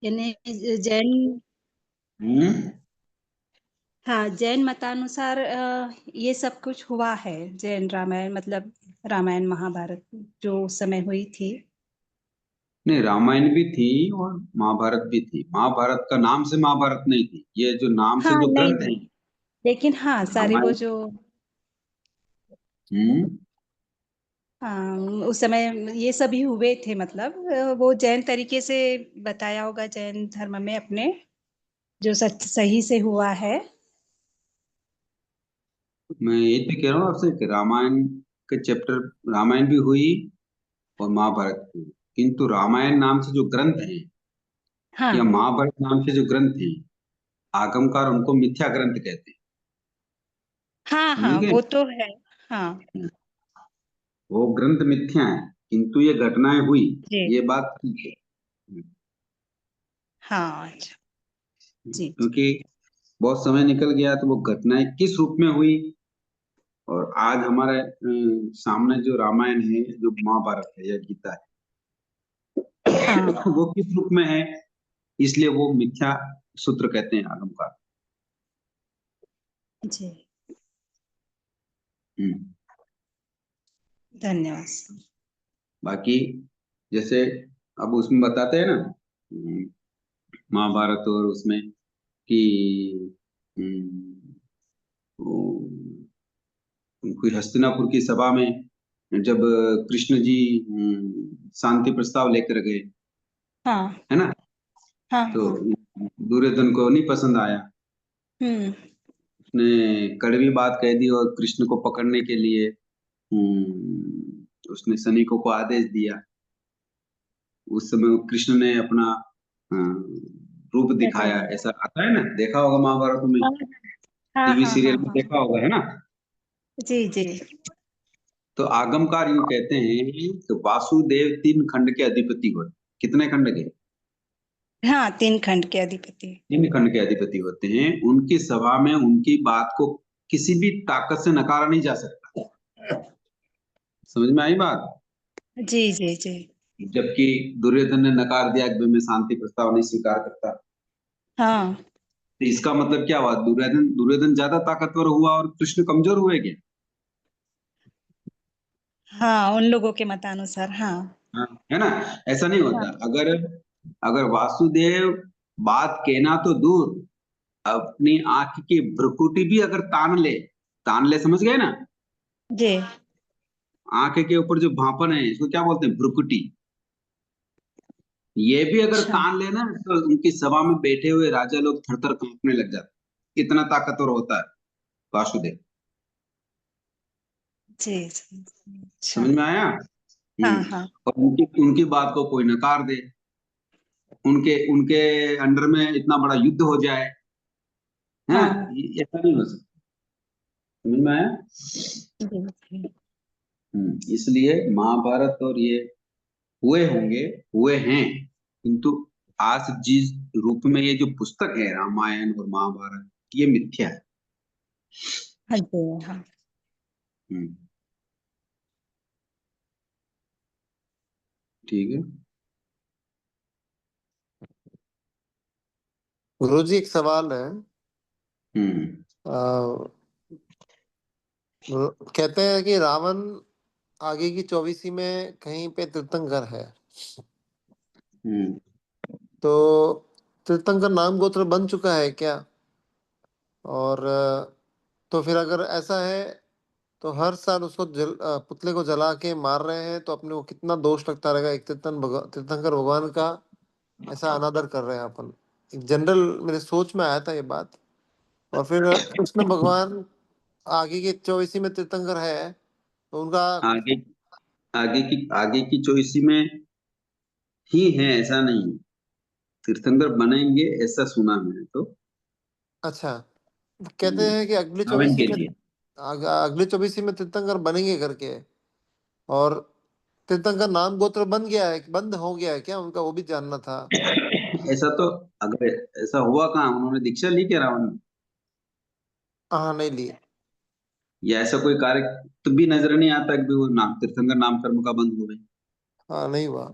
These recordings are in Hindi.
यानी जैन, हम्म। हाँ जैन मतानुसार ये सब कुछ हुआ है। जैन रामायण मतलब रामायण महाभारत जो उस समय हुई थी। नहीं, रामायण भी थी और महाभारत भी थी। महाभारत का नाम से महाभारत नहीं थी, ये जो नाम से हाँ जो नहीं ग्रंथ है नहीं, लेकिन हाँ सारे वो रामायण। जो, हम्म। हाँ उस समय ये सभी हुए थे, मतलब वो जैन तरीके से बताया होगा, जैन धर्म में अपने जो सच सही से हुआ है। मैं ये तो कह रहा हूँ आपसे कि रामायण के चैप्टर, रामायण भी हुई और महाभारत भी हुई, किंतु रामायण नाम से जो ग्रंथ है या हाँ महाभारत नाम से जो ग्रंथ है, आगमकार उनको मिथ्या ग्रंथ कहते हाँ हैं, समझ हाँ गए। वो तो है। हाँ वो ग्रंथ मिथ्या है, किंतु ये घटनाएं हुई, जी, ये बात ठीक है। हाँ अच्छा, जी जी। क्योंकि बहुत समय निकल गया तो वो घटनाएं किस रूप में हुई, और आज हमारे सामने जो रामायण है, जो महाभारत है या गीता हाँ है, वो किस रूप में है, इसलिए वो मिथ्या सूत्र कहते हैं आगमकार। जी, हम्म। धन्यवाद। बाकी जैसे अब उसमें बताते हैं ना, महाभारत और उसमें कि हम्म, वो कोई हस्तिनापुर की सभा में जब कृष्ण जी शांति प्रस्ताव लेकर गए, हाँ है ना, हाँ तो हाँ। दुर्योधन को नहीं पसंद आया। हम्म। उसने कड़वी बात कह दी और कृष्ण को पकड़ने के लिए उसने सैनिकों को आदेश दिया। उस समय कृष्ण ने अपना रूप ऐसा दिखाया, है। ऐसा आता है ना, देखा होगा महाभारत में, हाँ हाँ टीवी हाँ हाँ सीरियल में हाँ। देखा होगा, है ना। जी जी। तो आगमकार यूं कहते हैं तो वासुदेव 3 खंड के अधिपति हुए। कितने खंड के? हाँ 3 खंड के अधिपति। 3 खंड के अधिपति होते हैं। उनकी सभा में उनकी बात को किसी भी ताकत से नकारा नहीं जा सकता। समझ में आई बात? जी जी जी। जबकि दुर्योधन ने नकार दिया कि भाई मैं शांति प्रस्ताव नहीं स्वीकार करता। हाँ तो इसका मतलब क्या हुआ? दुर्योधन दुर्योधन ज्यादा ताकतवर हुआ और कृष्ण कमजोर हुए क्या? हाँ उन लोगों के मतानुसार, हाँ। हाँ, है ना। ऐसा नहीं हाँ होता। अगर अगर वासुदेव बात कहना तो दूर, अपनी आंख की भ्रुकुटी भी अगर तान ले, समझ गए ना। जी। आंख के ऊपर जो भांपन है इसको क्या बोलते हैं? भ्रुकुटी। ये भी अगर अच्छा। तान लेना तो उनकी सभा में बैठे हुए राजा लोग थर थर कांपने लग जाते, इतना ताकतवर होता है वासुदेव। जी जी। अच्छा। समझ में आया? हाँ हाँ। और उनकी उनकी बात को कोई नकार दे, उनके उनके अंडर में इतना बड़ा युद्ध हो जाए, है ना, हाँ ये ऐसा नहीं हो सकता। समझ में आया? जी जी। इसलिए महाभारत और ये हुए होंगे, हुए हैं, किंतु आज जिस रूप में ये जो पुस्तक है रामायण और महाभारत, ये मिथ्या है। हाँ जी हाँ। हम्म। ठीक है। गुरुजी एक सवाल है। हम्म। आ, कहते हैं कि रावण आगे की 24वीं में कहीं पे तीर्थंकर है। हम्म। तो तीर्थंकर नाम गोत्र बन चुका है क्या? और तो फिर अगर ऐसा है तो हर साल उसको पुतले को जला के मार रहे हैं, तो अपने को कितना दोष लगता रहेगा एक तीर्थंकर भगवान का ऐसा अनादर कर रहे हैं अपन। एक जनरल मेरे सोच में आया था ये बात। और फिर कृष्ण भगवान आगे की 24वीं में तीर्थंकर है तो उनका। आगे आगे की चॉइस में ही है, ऐसा नहीं है। तीर्थंकर बनेंगे ऐसा सुना मैंने तो। अच्छा, कहते हैं कि अगली रावण 24वीं के में लिए। अगली 24वीं में तीर्थंकर बनेंगे करके। और तीर्थंकर नाम गोत्र बन गया है, बंद हो गया है क्या उनका, वो भी जानना था। ऐसा तो, अगर ऐसा हुआ कहाँ, उन्होंने दीक्षा ली क्या रावण ने? हाँ नहीं लिए। या ऐसा कोई कार्य तो भी नजर नहीं आता कि वो नाम तीर्थंकर नामकर्म का बंद हो गए। हाँ नहीं हुआ।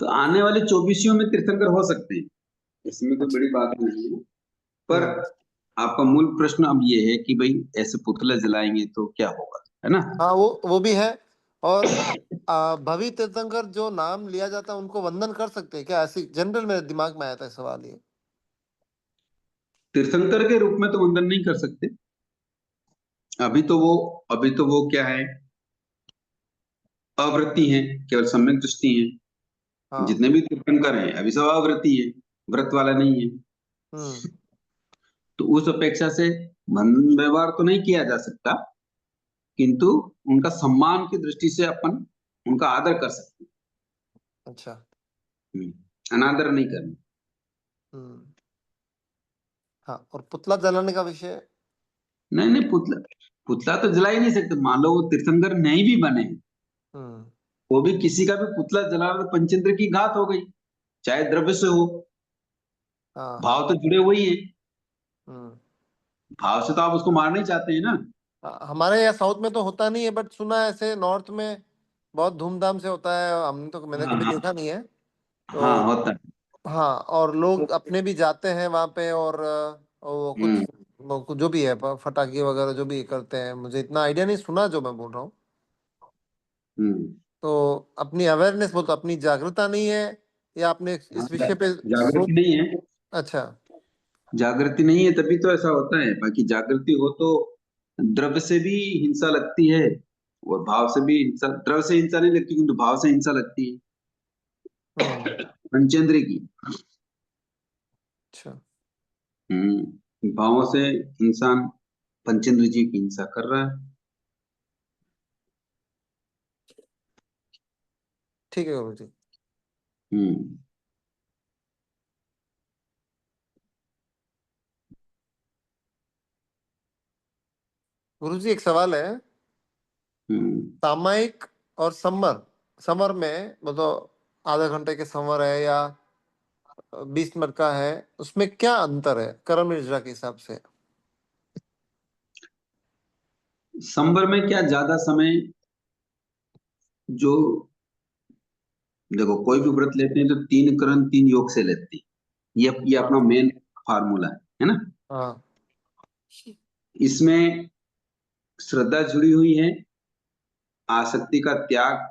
तो आने वाले 24 में तीर्थंकर हो सकते हैं, इसमें कोई अच्छा। बड़ी बात नहीं है। पर आपका मूल प्रश्न अब ये है कि भाई ऐसे पुतले जलाएंगे तो क्या होगा, है ना? हाँ, वो भी है। और भवी तीर्थंकर जो नाम लिया जाता है उनको वंदन कर सकते हैं क्या? ऐसी जनरल मेरे दिमाग में आया था सवाल ये। तीर्थंकर के रूप में तो वंदन नहीं कर सकते। अभी तो वो क्या है, अव्रती हैं, केवल सम्यक दृष्टि हैं। हाँ। जितने भी तीर्थंकर हैं अभी सब अव्रती है, व्रत वाला नहीं है। हम्म। तो उस अपेक्षा से मन व्यवहार तो नहीं किया जा सकता, किंतु उनका सम्मान की दृष्टि से अपन उनका आदर कर सकते अच्छा। हैं। अनादर नहीं करना। हम्म। हाँ, और पुतला जलाने का विषय। नहीं नहीं, पुतला पुतला तो जला ही नहीं सकते। मान लो वो तीर्थंकर नहीं भी बने, हम्म। वो भी किसी का भी पुतला जला तो पंचेंद्र की घात हो गई, चाहे द्रव्य से हो। हाँ। भाव तो जुड़े हुए ही है। हम्म। भाव से तो आप उसको मारना ही चाहते हैं ना। हमारे यहाँ साउथ में तो होता नहीं है, बट सुना है ऐसे नॉर्थ में बहुत धूमधाम से होता है। मैंने हाँ कभी हाँ देखा नहीं है। हाँ, तो होता है। हाँ, और लोग अपने भी जाते हैं वहां पे, और वो कुछ हम्म जो भी है फटाके वगैरह जो भी करते हैं, मुझे इतना आइडिया नहीं, सुना जो मैं बोल रहा हूँ। हम्म। तो अपनी अवेयरनेस बोलते अपनी जागरूकता नहीं है, या आपने हाँ, इस विषय पे जागृति सोच। नहीं है। अच्छा। जागृति नहीं है तभी तो ऐसा होता है। बाकी जागृति हो तो द्रव्य से भी हिंसा लगती है, और भाव से भी हिंसा। द्रव्य से हिंसा नहीं लगती, किंतु भाव से हिंसा लगती हम्म। है पंचेंद्र की। अच्छा। भावों से इंसान पंचेंद्र जी की हिंसा कर रहा है। ठीक है गुरु जी। हम्म गुरु जी, एक सवाल है। हम्म। सामायिक और समर, समर में मतलब आधा घंटे के समर है या 20 मिनट का है, उसमें क्या अंतर है कर्म निर्जरा के हिसाब से? संबर में क्या ज्यादा समय, जो देखो कोई भी व्रत लेते हैं तो 3 करण 3 योग से लेते हैं। ये अपना हाँ। मेन फार्मूला है ना? हाँ। इसमें श्रद्धा जुड़ी हुई है, आसक्ति का त्याग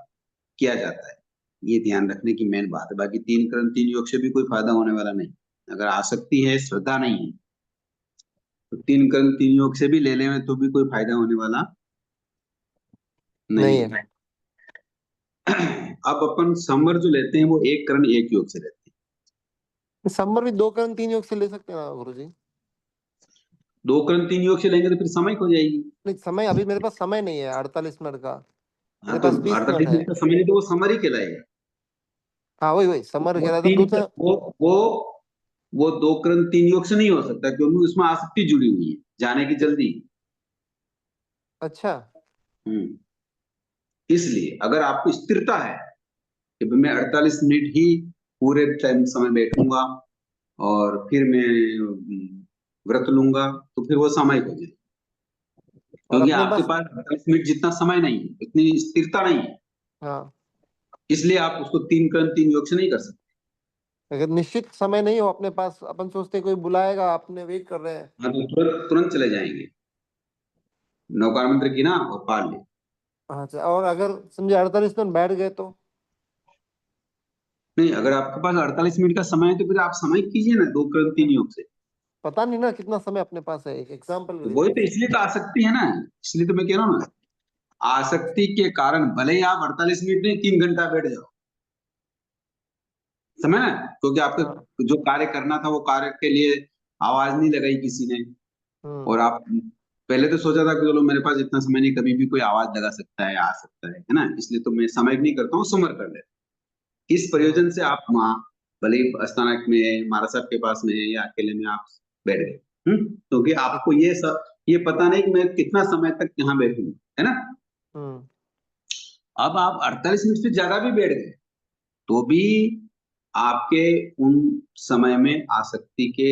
किया जाता है। ये ध्यान रखने की मेन बात है। बाकी 3 करण 3 योग से भी कोई फायदा होने वाला नहीं। अगर आसक्ति है, श्रद्धा नहीं है, तो 3 करण 3 योग से भी ले लें तो भी कोई फायदा होने वाला नहीं नहीं है। है। अब अपन समर जो लेते हैं वो 1 करण 1 योग से लेते हैं। समर भी 2 करण 3 योग से ले सकते हैं ना गुरु जी? 2 करण 3 योग से लेंगे तो फिर समय हो जाएगी। नहीं, समय अभी मेरे पास समय नहीं है 48 मिनट का। हाँ, मेरे तो पास 20 मिनट 48 मिनट है। का समय नहीं तो वो समर ही कहलाएगा। हाँ, वही वही समर वो कह रहा था तीन दूसरा। वो वो वो 2 करण 3 योग से नहीं हो सकता, क्योंकि उसमें आसक्ति जुड़ी हुई है, जाने की जल्दी। अच्छा। हम्म इसलिए अगर आपको स्थिरता है कि भाई मैं 48 मिनट ही पूरे टाइम समय बैठूंगा और फिर मैं व्रत लूंगा, तो फिर वो सामयिक हो जाए। और क्योंकि अपने आपके पास। पास 48 मिनट जितना समय नहीं है, इतनी स्थिरता नहीं है। हाँ। इसलिए आप उसको 3 करण 3 योग से नहीं कर सकते। अगर निश्चित समय नहीं हो अपने पास, अपन सोचते कोई बुलाएगा, आपने वेट कर रहे हैं। हाँ, तो तुरंत तुरंत चले जाएंगे, नौकार मंत्र की ना और पाल ले। अच्छा, और अगर समझे 48 मिनट बैठ गए तो? नहीं, अगर आपके पास 48 मिनट का समय है तो फिर आप समय कीजिए ना 2 करण 3 योग से। पता नहीं ना कितना समय अपने पास है, एक एग्जाम्पल के तो लिए वही पूछ। तो, इसलिए तो आसक्ति है ना। इसलिए तो मैं कह रहा हूँ ना, आसक्ति के कारण भले ही आप 48 मिनट नहीं 3 घंटा बैठ जाओ, समय ना, क्योंकि हाँ। आपको जो कार्य करना था वो कार्य के लिए आवाज नहीं लगाई किसी ने। हम्म। और आप पहले तो सोचा था कि चलो मेरे पास इतना समय नहीं, कभी भी कोई आवाज लगा सकता है, आ सकता है ना, इसलिए तो मैं समय नहीं करता हूँ, समर कर लेता हूँ। इस हम्म। प्रयोजन से आप वहाँ भले ही अस्थानक में है, महाराज साहब के पास में है, या अकेले में आप बैठ गए। क्योंकि आपको ये पता नहीं कि मैं कितना समय तक यहाँ बैठूंगा, है ना? हम्म। अब आप 48 मिनट से ज्यादा भी बैठ गए तो भी आपके उन समय में आसक्ति के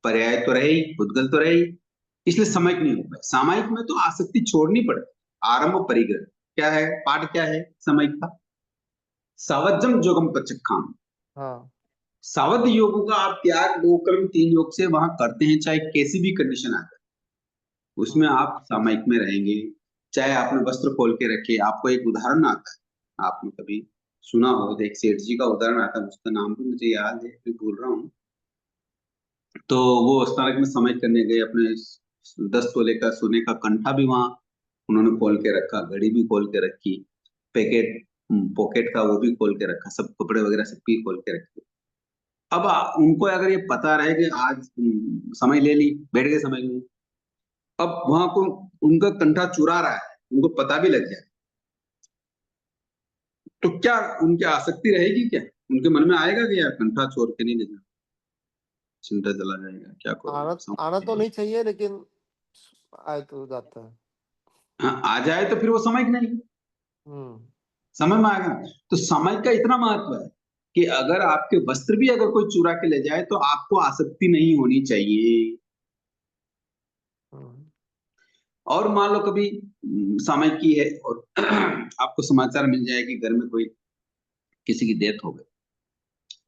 पर्याय तो रहे ही, उद्गल तो रहे ही। इसलिए हम्म। सामयिक नहीं हो पाए। सामयिक में तो आसक्ति छोड़नी पड़ती। आरंभ परिग्रह क्या है, पाठ क्या है सामयिक का? सावज्जम जोगम पचक्खाम। हाँ सावध योगों का आप त्याग 2 कर्म 3 योग से वहां करते हैं, चाहे कैसी भी कंडीशन आ जाए, उसमें आप सामायिक में रहेंगे। चाहे आपने वस्त्र खोल के रखे, आपको एक उदाहरण आता है, आपने कभी सुना हो, एक सेठ जी का उदाहरण आता है, उसका नाम भी मुझे याद है, मैं भूल रहा हूँ। तो वो उस तरह में समय करने गए, अपने 10 तोले का सोने का कंठा भी वहां उन्होंने खोल के रखा, घड़ी भी खोल के रखी, पैकेट पॉकेट का वो भी खोल के रखा, सब कपड़े वगैरह सब भी खोल के रखे। अब उनको अगर ये पता रहे कि आज समय ले ली, बैठ गए समय में, अब वहां को उनका कंठा चुरा रहा है, उनको पता भी लग जाए, तो क्या उनकी आसक्ति रहेगी? क्या उनके मन में आएगा कि यार कंठा छोड़ के नहीं ले जाना, चिंता चला जाएगा, क्या आना करूंगा आना तो समय। नहीं चाहिए, लेकिन आए तो जाता है। हाँ, आ जाए तो फिर वो समय नहीं, हम्म समय में आएगा। तो समय का इतना महत्व है कि अगर आपके वस्त्र भी अगर कोई चुरा के ले जाए तो आपको आसक्ति नहीं होनी चाहिए। हम्म और मान लो कभी समय की है और आपको समाचार मिल जाए कि घर में कोई किसी की डेथ हो गई,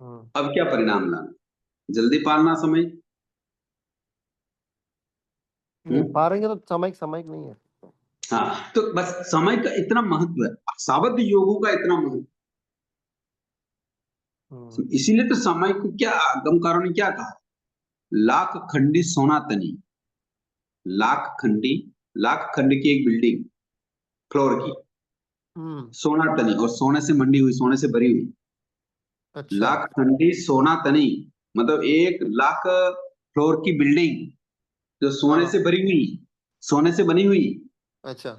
हम्म। अब क्या परिणाम लाना? जल्दी पालना समय। नहीं पारेंगे तो सामयिक सामयिक नहीं है। हाँ, तो बस समय का इतना महत्व है, सावध योगों का इतना महत्व। हम्म इसीलिए तो समय को क्या गमकारों ने क्या कहा, लाख खंडी सोना तनी। लाख खंडी, लाख खंड की एक बिल्डिंग, फ्लोर की, हम्म। सोना तनी, और सोने से मंडी हुई, सोने से भरी हुई। अच्छा लाख खंडी सोना तनी, मतलब 1 लाख फ्लोर की बिल्डिंग जो सोने हाँ। से भरी हुई, सोने से बनी हुई। अच्छा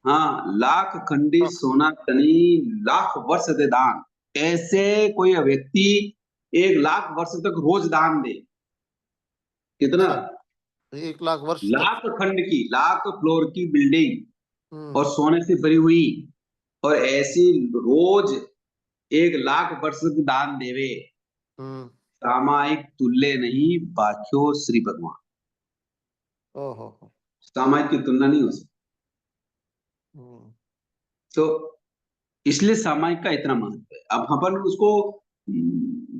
हाँ, लाख खंडी हाँ, सोना तनी, लाख वर्ष दे दान। ऐसे कोई व्यक्ति 1 लाख वर्ष तक रोज दान दे, कितना? अच्छा 1 लाख वर्ष तक। लाख खंड की, लाख फ्लोर की बिल्डिंग और हम्म सोने से भरी हुई, और ऐसी रोज 1 लाख वर्ष तक दान देवे, हम्म। सामायिक तुल्य नहीं बाख्यो श्री भगवान। ओहो हो। सामायिक की तुलना नहीं हो सकती। हम्म तो इसलिए सामायिक का इतना महत्व है। अब अपन उसको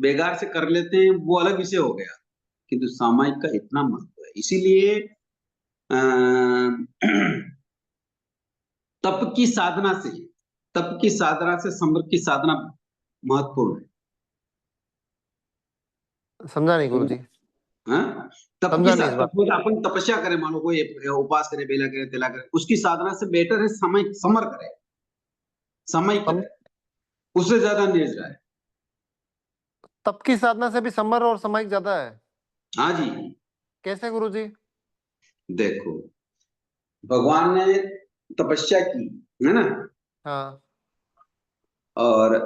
बेगार से कर लेते हैं, वो अलग विषय हो गया, किंतु सामायिक का इतना महत्व है। इसीलिए अ, तप की साधना से, तप की साधना से समृद्ध की साधना महत्वपूर्ण समझा नहीं गुरु है। जी। हाँ? तप की समझा नहीं इस बात। तप में अपन तपस्या करें, मान लो कोई उपवास करे, बेला करे, तेला करे, उसकी साधना से बेटर है समय समर करे, समय सम, करे, उससे ज्यादा निर्जरा है। तप की साधना से भी समर और सामयिक ज्यादा है? हाँ जी। कैसे गुरु जी? देखो, भगवान ने तपस्या की, है ना, हाँ और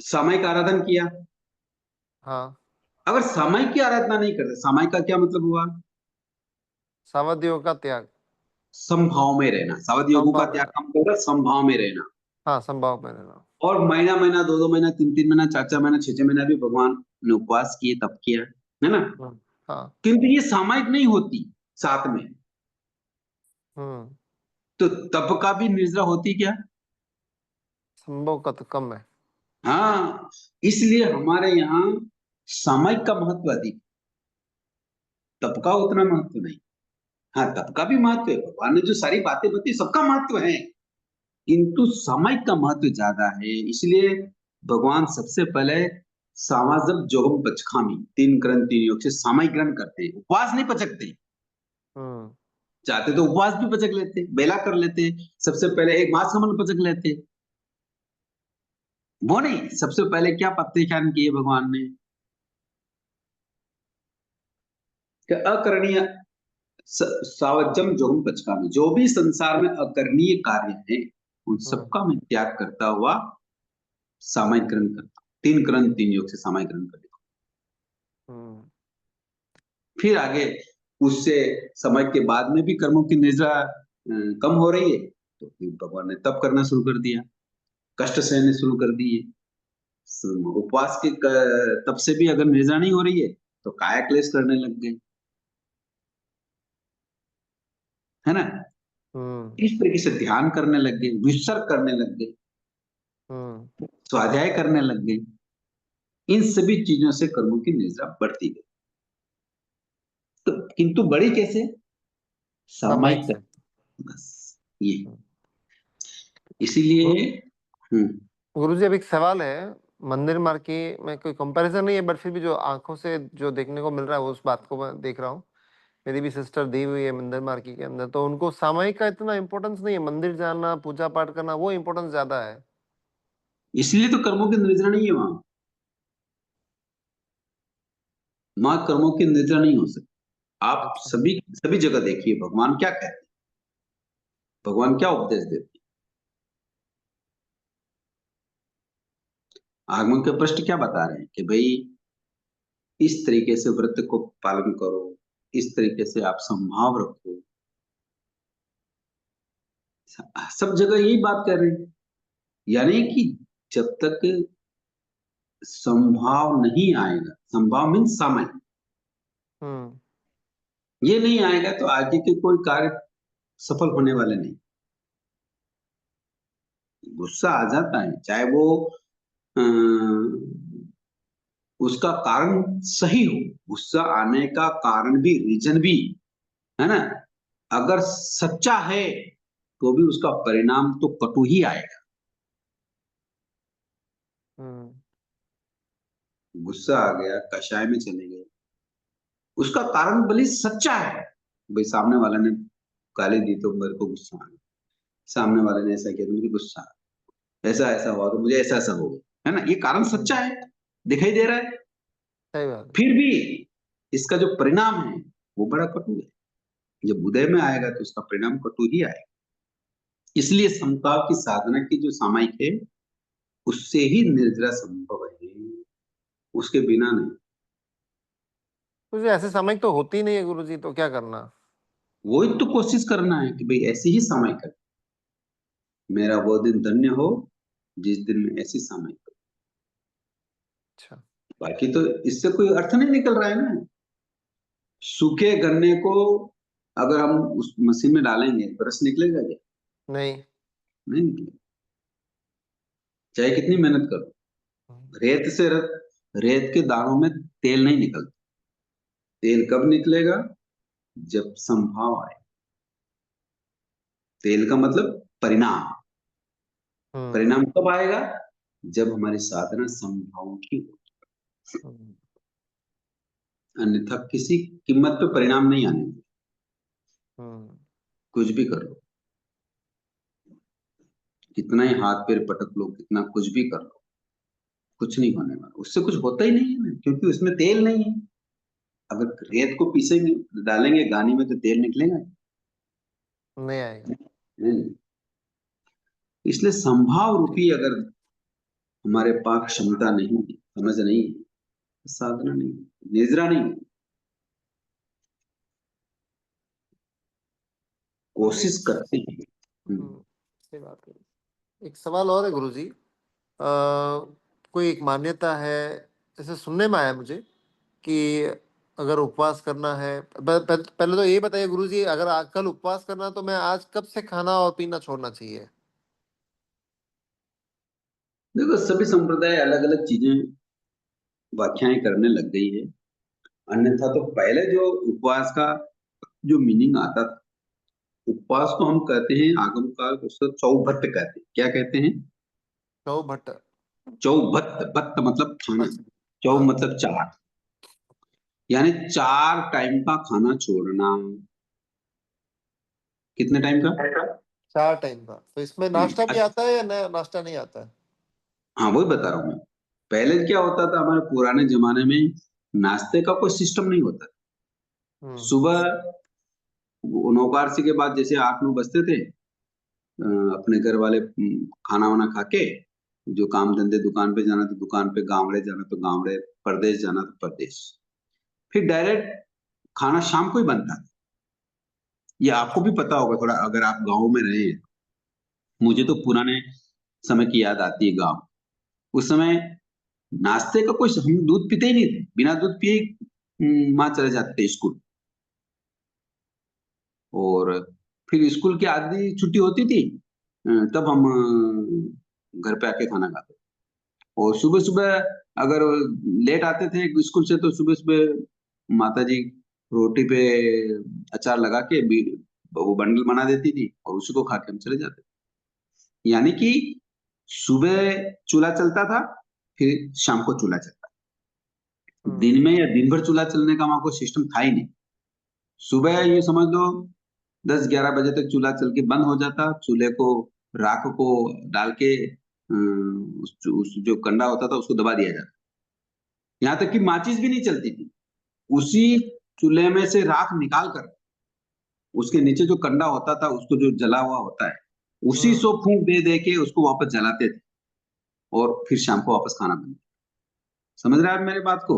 समय का आराधन किया। हाँ। अगर समय की आराधना नहीं करते, समय का क्या मतलब हुआ? सावध योग का त्याग। समभाव में रहना। सावध योगों का संभाव में त्याग रहना। का मतलब समभाव में रहना। हाँ संभाव में रहना। और महीना महीना, 2 2 महीना, 3 3 महीना, 4 4 महीना, 6 6 महीना भी भगवान ने उपवास किए, तप किया, है ना। हाँ। किंतु ये सामायिक नहीं होती साथ में, हम्म। तो तप का भी निर्जरा होती क्या? संभव का तो कम है। हाँ, इसलिए हमारे यहाँ सामायिक का महत्व अधिक, तप का उतना महत्व नहीं। हाँ, तप का भी महत्व है, भगवान ने जो सारी बातें बताई सबका महत्व है, किंतु सामायिक का महत्व ज्यादा है। इसलिए भगवान सबसे पहले सामाजक जोगम पचखामी, 3 ग्रंथ 3 योग से सामायिक ग्रहण करते हैं, उपवास नहीं पचकते। हम्म चाहते तो उपवास भी पचक लेते, बेला कर लेते, सबसे पहले एक मास कमल पचक लेते, वो नहीं, सबसे पहले क्या पत्ते ख्यान किए भगवान ने कि अकरणीय सावजम जोगम पचकामी, जो भी संसार में अकरणीय कार्य है उन हम्म सबका मैं त्याग करता हुआ सामायिक ग्रहण करता हूं। 3 ग्रंथ 3 योग से सामायिक ग्रहण कर लेता हम्म। हूं। फिर आगे उससे समय के बाद में भी कर्मों की निर्जरा कम हो रही है, तो फिर भगवान ने तप करना शुरू कर दिया, कष्ट सहने शुरू कर दिए। उपवास के तप से भी अगर निर्जरा नहीं हो रही है तो काया क्लेश करने लग गए, है ना। हम्म। इस तरीके से ध्यान करने लग गए, विसर्ग करने लग गए। स्वाध्याय करने लग गए। इन सभी चीजों से कर्मों की निद्रा बढ़ती गई। तो किंतु बड़ी कैसे? सामायिक सामायिक। से। बस ये हम्म। इसीलिए। गुरु हम्म। गुरुजी, अब एक सवाल है। मंदिर मार्ग की में कोई कंपैरिजन नहीं है, बट फिर भी जो आंखों से जो देखने को मिल रहा है उस बात को मैं देख रहा हूँ। मेरी भी सिस्टर दी हुई है मंदिर मार्गी के अंदर, तो उनको सामायिक का इतना इम्पोर्टेंस नहीं है। मंदिर जाना, पूजा पाठ करना, वो इम्पोर्टेंस ज्यादा है। इसलिए तो कर्मों की निद्रा नहीं है वहां। वहां कर्मों की निद्रा नहीं हो सकती। आप अच्छा। सभी सभी जगह देखिए भगवान क्या कहते हैं, भगवान क्या उपदेश देते हैं। आगमन के पृष्ठ क्या बता रहे हैं कि भाई इस तरीके से व्रत को पालन करो, इस तरीके से आप संभाव रखो। सब जगह यही बात कर रहे हैं। यानी कि जब तक संभाव नहीं आएगा, संभाव मीन सामान्य, हम्म। ये नहीं आएगा तो आगे के कोई कार्य सफल होने वाले नहीं। गुस्सा आ जाता है, चाहे वो उसका कारण सही हो, गुस्सा आने का कारण भी, रीजन भी, है ना, अगर सच्चा है तो भी उसका परिणाम तो कटु ही आएगा। हम्म। गुस्सा आ गया, कषाय में चले गए, उसका कारण भले सच्चा है, भाई सामने वाले ने गाली दी तो मेरे को गुस्सा आ गया, सामने वाले ने ऐसा किया तो मुझे गुस्सा आ गया, ऐसा ऐसा हुआ तो मुझे ऐसा ऐसा हो गया, है ना, ये कारण सच्चा हम्म। है, दिखाई दे रहा है। सही बात है। फिर भी इसका जो परिणाम है वो बड़ा कटु है। जब उदय में आएगा तो उसका परिणाम कटु ही आएगा। इसलिए समताप की साधना की जो सामायिक है, उससे ही निर्जरा संभव है, उसके बिना नहीं। कुछ ऐसे समय तो होती ही नहीं है गुरुजी, तो क्या करना? वही तो कोशिश करना है कि भाई ऐसी ही सामायिक कर, मेरा वो दिन धन्य हो जिस दिन में ऐसी सामायिक कर। अच्छा। बाकी तो इससे कोई अर्थ नहीं निकल रहा है ना। सूखे गन्ने को अगर हम उस मशीन में डालेंगे तो रस निकलेगा क्या? नहीं। नहीं निकलेगा, चाहे कितनी मेहनत करो। रेत से रेत के दानों में तेल नहीं निकलता। तेल कब निकलेगा? जब संभाव आए। तेल का मतलब परिणाम। हम्म। परिणाम कब आएगा? जब हमारी साधना संभाव की हो। हम्म। अन्यथा किसी कीमत पे परिणाम नहीं आने देंगे। हम्म। कुछ भी कर लो, कितना ही हाथ पैर पटक लो, कितना कुछ भी कर लो, कुछ नहीं होने वाला, उससे कुछ होता ही नहीं है ना, क्योंकि उसमें तेल नहीं है। अगर रेत को पीसेंगे, डालेंगे गानी में, तो तेल निकलेगा? नहीं आएगा। नहीं। इसलिए संभाव रूपी अगर हमारे पास क्षमता नहीं है, समझ नहीं है, तो साधना नहीं है, निद्रा नहीं है। गुरुजी, कोशिश करते हैं। सही बात है। एक सवाल और है गुरुजी। कोई एक मान्यता है, जैसे सुनने में आया मुझे कि अगर उपवास करना है, पहले तो ये बताइए गुरुजी, अगर कल उपवास करना है, तो मैं आज कब से खाना और पीना छोड़ना चाहिए? देखो सभी संप्रदाय अलग अलग चीजें व्याख्याएं करने लग गई है। अन्यथा तो पहले जो उपवास का जो मीनिंग आता था, उपवास को हम कहते हैं आगम काल को, उसको चौभत्त कहते हैं। क्या कहते हैं? चौ भट्ट। चौभत्त, भत्त मतलब खाना, अच्छा। चौ हाँ। मतलब चार, यानी 4 टाइम का खाना छोड़ना। कितने टाइम का? 4 टाइम का, तो इसमें नाश्ता भी अच्छा, आता है या नाश्ता नहीं आता है? हाँ वही बता रहा हूँ मैं। पहले क्या होता था हमारे पुराने जमाने में, नाश्ते का कोई सिस्टम नहीं होता। हम्म। सुबह 9 सी के बाद जैसे 8 9 बजते थे, अपने घर वाले खाना वाना खा के, जो काम धंधे, दुकान पे जाना तो दुकान पे, गावड़े जाना तो गावड़े, परदेश जाना तो परदेश, फिर डायरेक्ट खाना शाम को ही बनता था। ये आपको भी अच्छा। पता होगा थोड़ा, अगर आप गाँव में रहे हैं। मुझे तो हम्म। पुराने समय की याद आती है गाँव। उस समय नाश्ते का कोई, हम दूध पीते ही नहीं थे, बिना दूध पिए ही, माँ चले जाते थे स्कूल। और फिर स्कूल की आधी छुट्टी होती थी, तब हम घर पे आके खाना खाते। और सुबह सुबह अगर लेट आते थे स्कूल से तो सुबह सुबह माता जी रोटी पे अचार लगा के वो बंडल बना देती थी और उसी को खा के हम चले जाते। यानी कि सुबह चूल्हा चलता था, फिर शाम को चूल्हा चलता। दिन में या दिन भर चूल्हा चलने का वहां कोई सिस्टम था ही नहीं। सुबह ये समझ लो 10-11 बजे तक चूल्हा चल के बंद हो जाता। चूल्हे को राख को डाल के उस जो कंडा होता था उसको दबा दिया जाता। यहाँ तक कि माचिस भी नहीं चलती थी। उसी चूल्हे में से राख निकाल कर उसके नीचे जो कंडा होता था उसको जो जला हुआ होता है उसी सो फूंक दे दे के उसको वापस जलाते थे और फिर शाम को वापस खाना बनता। समझ रहे हैं आप मेरी बात को?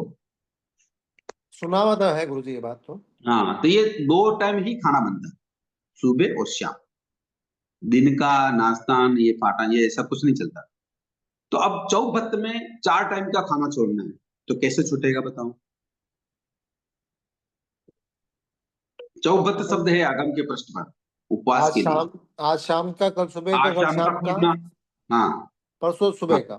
सुना हुआ तो है गुरुजी ये बात तो। हाँ, तो ये 2 टाइम ही खाना बनता है, सुबह और शाम। दिन का नाश्ता ये पाटा ये ऐसा कुछ नहीं चलता। तो अब चौक भत्त में 4 टाइम का खाना छोड़ना है तो कैसे छूटेगा बताओ? चौक भत्त शब्द है आगम के पृष्ठ पर उपवास आज के लिए। शाम, आज शाम का, कल सुबह का, आज कल शाम का शाम का, खोजना। हाँ। परसों हाँ, सुबह का।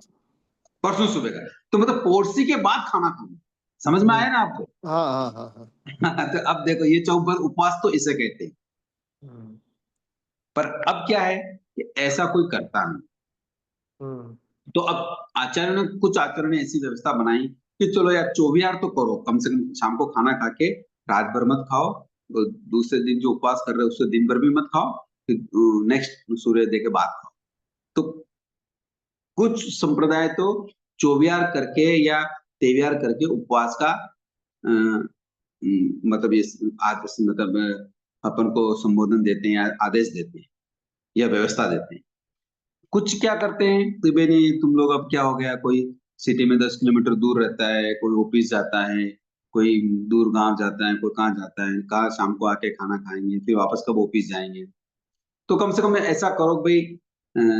परसों सुबह का। तो मतलब पोरसी के बाद खाना खाना। समझ में हम्म, आया ना आपको? हाँ हाँ हाँ हाँ। तो अब देखो ये चौक भत्त उपवास तो इसे कहते हैं। हम्म पर अब क्या है कि ऐसा कोई करता नहीं। हम्म तो अब आचार्य ने कुछ आचार्य ने ऐसी व्यवस्था बनाई कि चलो यार 24 तो करो, कम से कम शाम को खाना खा के रात भर मत खाओ। तो दूसरे दिन जो उपवास कर रहे हो उससे दिन भर भी मत खाओ, फिर नेक्स्ट सूर्योदय के बाद खाओ। तो कुछ संप्रदाय तो 24 करके या 23 करके उपवास का मतलब ये आदेश मतलब अपन को संबोधन देते हैं या आदेश देते हैं या व्यवस्था देते हैं। कुछ क्या करते हैं कि भाई नहीं तुम लोग अब क्या हो गया, कोई सिटी में 10 किलोमीटर दूर रहता है, कोई ऑफिस जाता है, कोई दूर गांव जाता है, कोई कहाँ जाता है, कहाँ शाम को आके खाना खाएंगे फिर वापस कब ऑफिस जाएंगे। तो कम से कम ऐसा करो भाई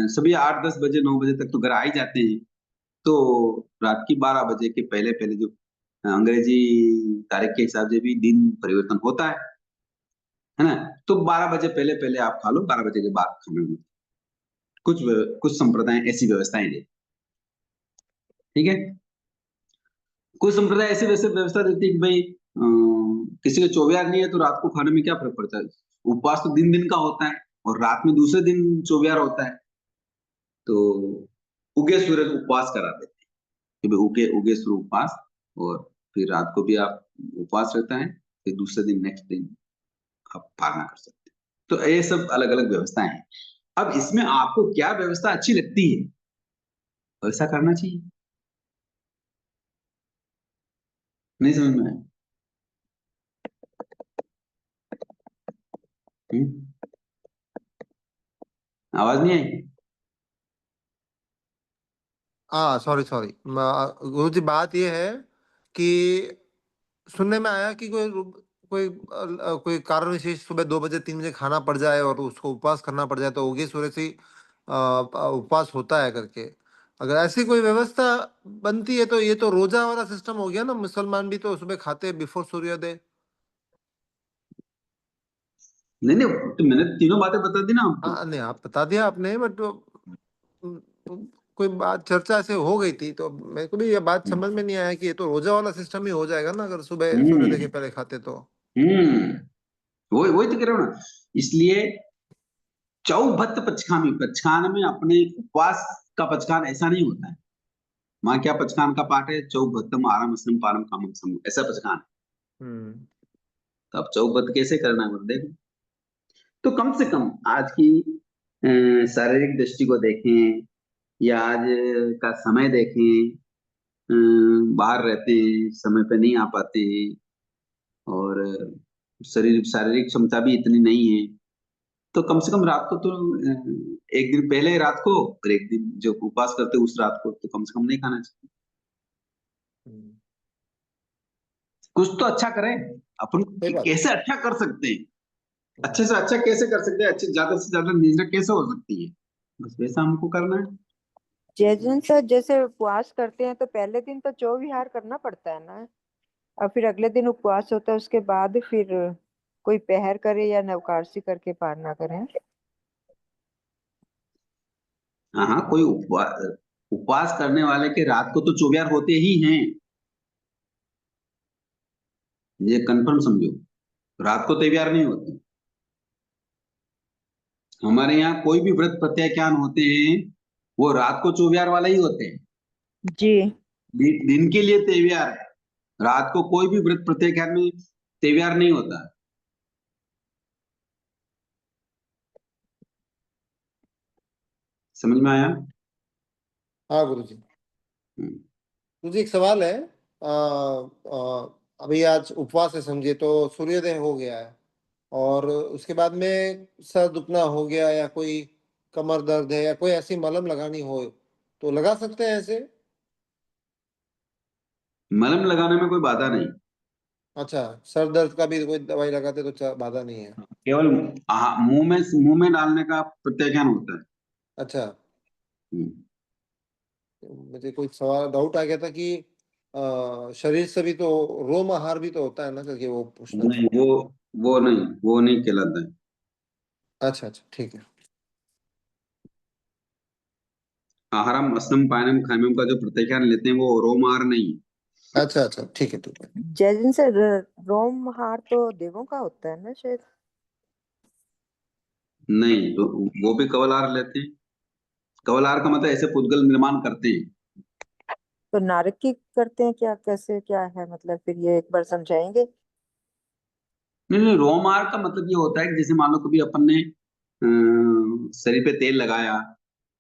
सभी 8-10 बजे 9 बजे तक तो घर आ ही जाते हैं। तो रात की 12 बजे के पहले पहले जो अंग्रेजी तारीख के हिसाब से भी दिन परिवर्तन होता है ना? तो 12 बजे पहले पहले आप खा लो, 12 बजे के बाद खाना मत। कुछ संप्रदाय ऐसी व्यवस्थाएं दे। ठीक है। कुछ संप्रदाय ऐसे वैसे व्यवस्था देती है कि भाई किसी का 24 नहीं है तो रात को खाने में क्या फर्क पड़ता है। उपवास तो दिन दिन का होता है और रात में दूसरे दिन 24 होता है। तो उगे सूरज उपवास करा देते हैं कि भाई उगे उगे सूरज उपवास। और फिर रात को भी आप उपवास रहता है, फिर दूसरे दिन नेक्स्ट दिन आप पालना कर सकते हैं। तो ये सब अलग अलग व्यवस्थाएं हैं। अब इसमें आपको क्या व्यवस्था अच्छी लगती है वैसा करना चाहिए। नहीं समझ में आया? हम्म? आवाज नहीं आई? हाँ, सॉरी सॉरी। गुरुजी बात ये है कि सुनने में आया कि कोई कारण विशेष सुबह 2 बजे 3 बजे खाना पड़ जाए और उसको उपवास करना पड़ जाए तो उगे सूर्य से ही, उपवास होता है करके। अगर ऐसी कोई व्यवस्था बनती है तो ये तो रोजा वाला सिस्टम हो गया ना। मुसलमान भी तो सुबह खाते हैं बिफोर सूर्योदय। नहीं नहीं, तो मैंने तीनों बातें बता दी ना आपको। हाँ, नहीं आप बता दिया आपने, बट कोई बात चर्चा ऐसे हो गई थी तो मेरे को भी ये बात समझ में नहीं आया कि ये तो रोजा वाला सिस्टम ही हो जाएगा ना अगर सुबह सूर्योदय के हम्म। पहले खाते तो। हम्म। वही वही तो कह रहा हूँ ना। इसलिए चौभत्त पचखामी, पचखान में अपने उपवास का पचखान ऐसा नहीं होता है। वहां क्या पचखान का पाठ है? चौभत्तम आराम असनम पारम कामम सम, ऐसा पचखान है। हम्म तो अब चौभत्त कैसे करना है देखो। तो कम से कम आज की शारीरिक दृष्टि को देखें या आज का समय देखें। बाहर रहते हैं, समय पे नहीं आ पाते हैं और शरीर शारीरिक क्षमता भी इतनी नहीं है। तो कम से कम रात को तो एक दिन पहले रात को और एक दिन जो उपवास करते हैं उस रात को तो कम से कम नहीं खाना चाहिए। हम्म, कुछ तो अच्छा करें। अपन सही बात है। कैसे अच्छा कर सकते हैं, अच्छे हम्म, से अच्छा कैसे कर सकते हैं, अच्छे ज्यादा से ज्यादा निद्रा कैसे हो सकती है, बस वैसा हमको करना है। जैन सर, जैसे उपवास करते हैं तो पहले दिन तो चौ विहार करना पड़ता है ना। और फिर अगले दिन उपवास होता है, उसके बाद फिर कोई पहर करे या नवकारसी करके पार ना करें। हाँ हाँ, कोई उपवास करने वाले के रात को तो चौबियार होते ही हैं, ये कंफर्म समझो। रात को तैयार नहीं होते। हमारे यहाँ कोई भी व्रत प्रत्याख्यान होते हैं वो रात को चौबियार वाला ही होते हैं। जी। दिन के लिए तैयार है, रात को कोई भी व्रत प्रत्याख्यान में तैयार नहीं होता। समझ में आया? हाँ गुरुजी। हम्म। गुरुजी एक सवाल है, अभी आज उपवास है समझिए, तो सूर्योदय हो गया है और उसके बाद में सर दुखना हो गया या कोई कमर दर्द है या कोई ऐसी मलहम लगानी हो तो लगा सकते हैं ऐसे? मलहम लगाने में कोई बाधा नहीं। अच्छा, सर दर्द का भी कोई दवाई लगाते तो बाधा नहीं है? केवल मुंह में डालने का प्रत्याख्यान होता है। अच्छा, हम्म। मुझे कोई सवाल डाउट आ गया था कि शरीर से भी तो रोम आहार भी तो होता है ना, करके वो पूछना था। नहीं, वो नहीं कहलाता है। अच्छा अच्छा, ठीक है। आहारम असनम पायनम खायमम का जो प्रत्याख्यान लेते हैं वो रोम आहार नहीं है। अच्छा अच्छा, ठीक है ठीक है। जैन से रोम हार तो देवों का होता है ना शायद। नहीं, तो वो भी कवल आहार लेते हैं। कवल आहार का मतलब ऐसे पुद्गल निर्माण करते हैं। तो नारक की करते हैं क्या, कैसे क्या है मतलब, फिर ये एक बार समझाएंगे? नहीं नहीं, रोम आहार का मतलब ये होता है कि जैसे मान लो कभी अपन ने शरीर पे तेल लगाया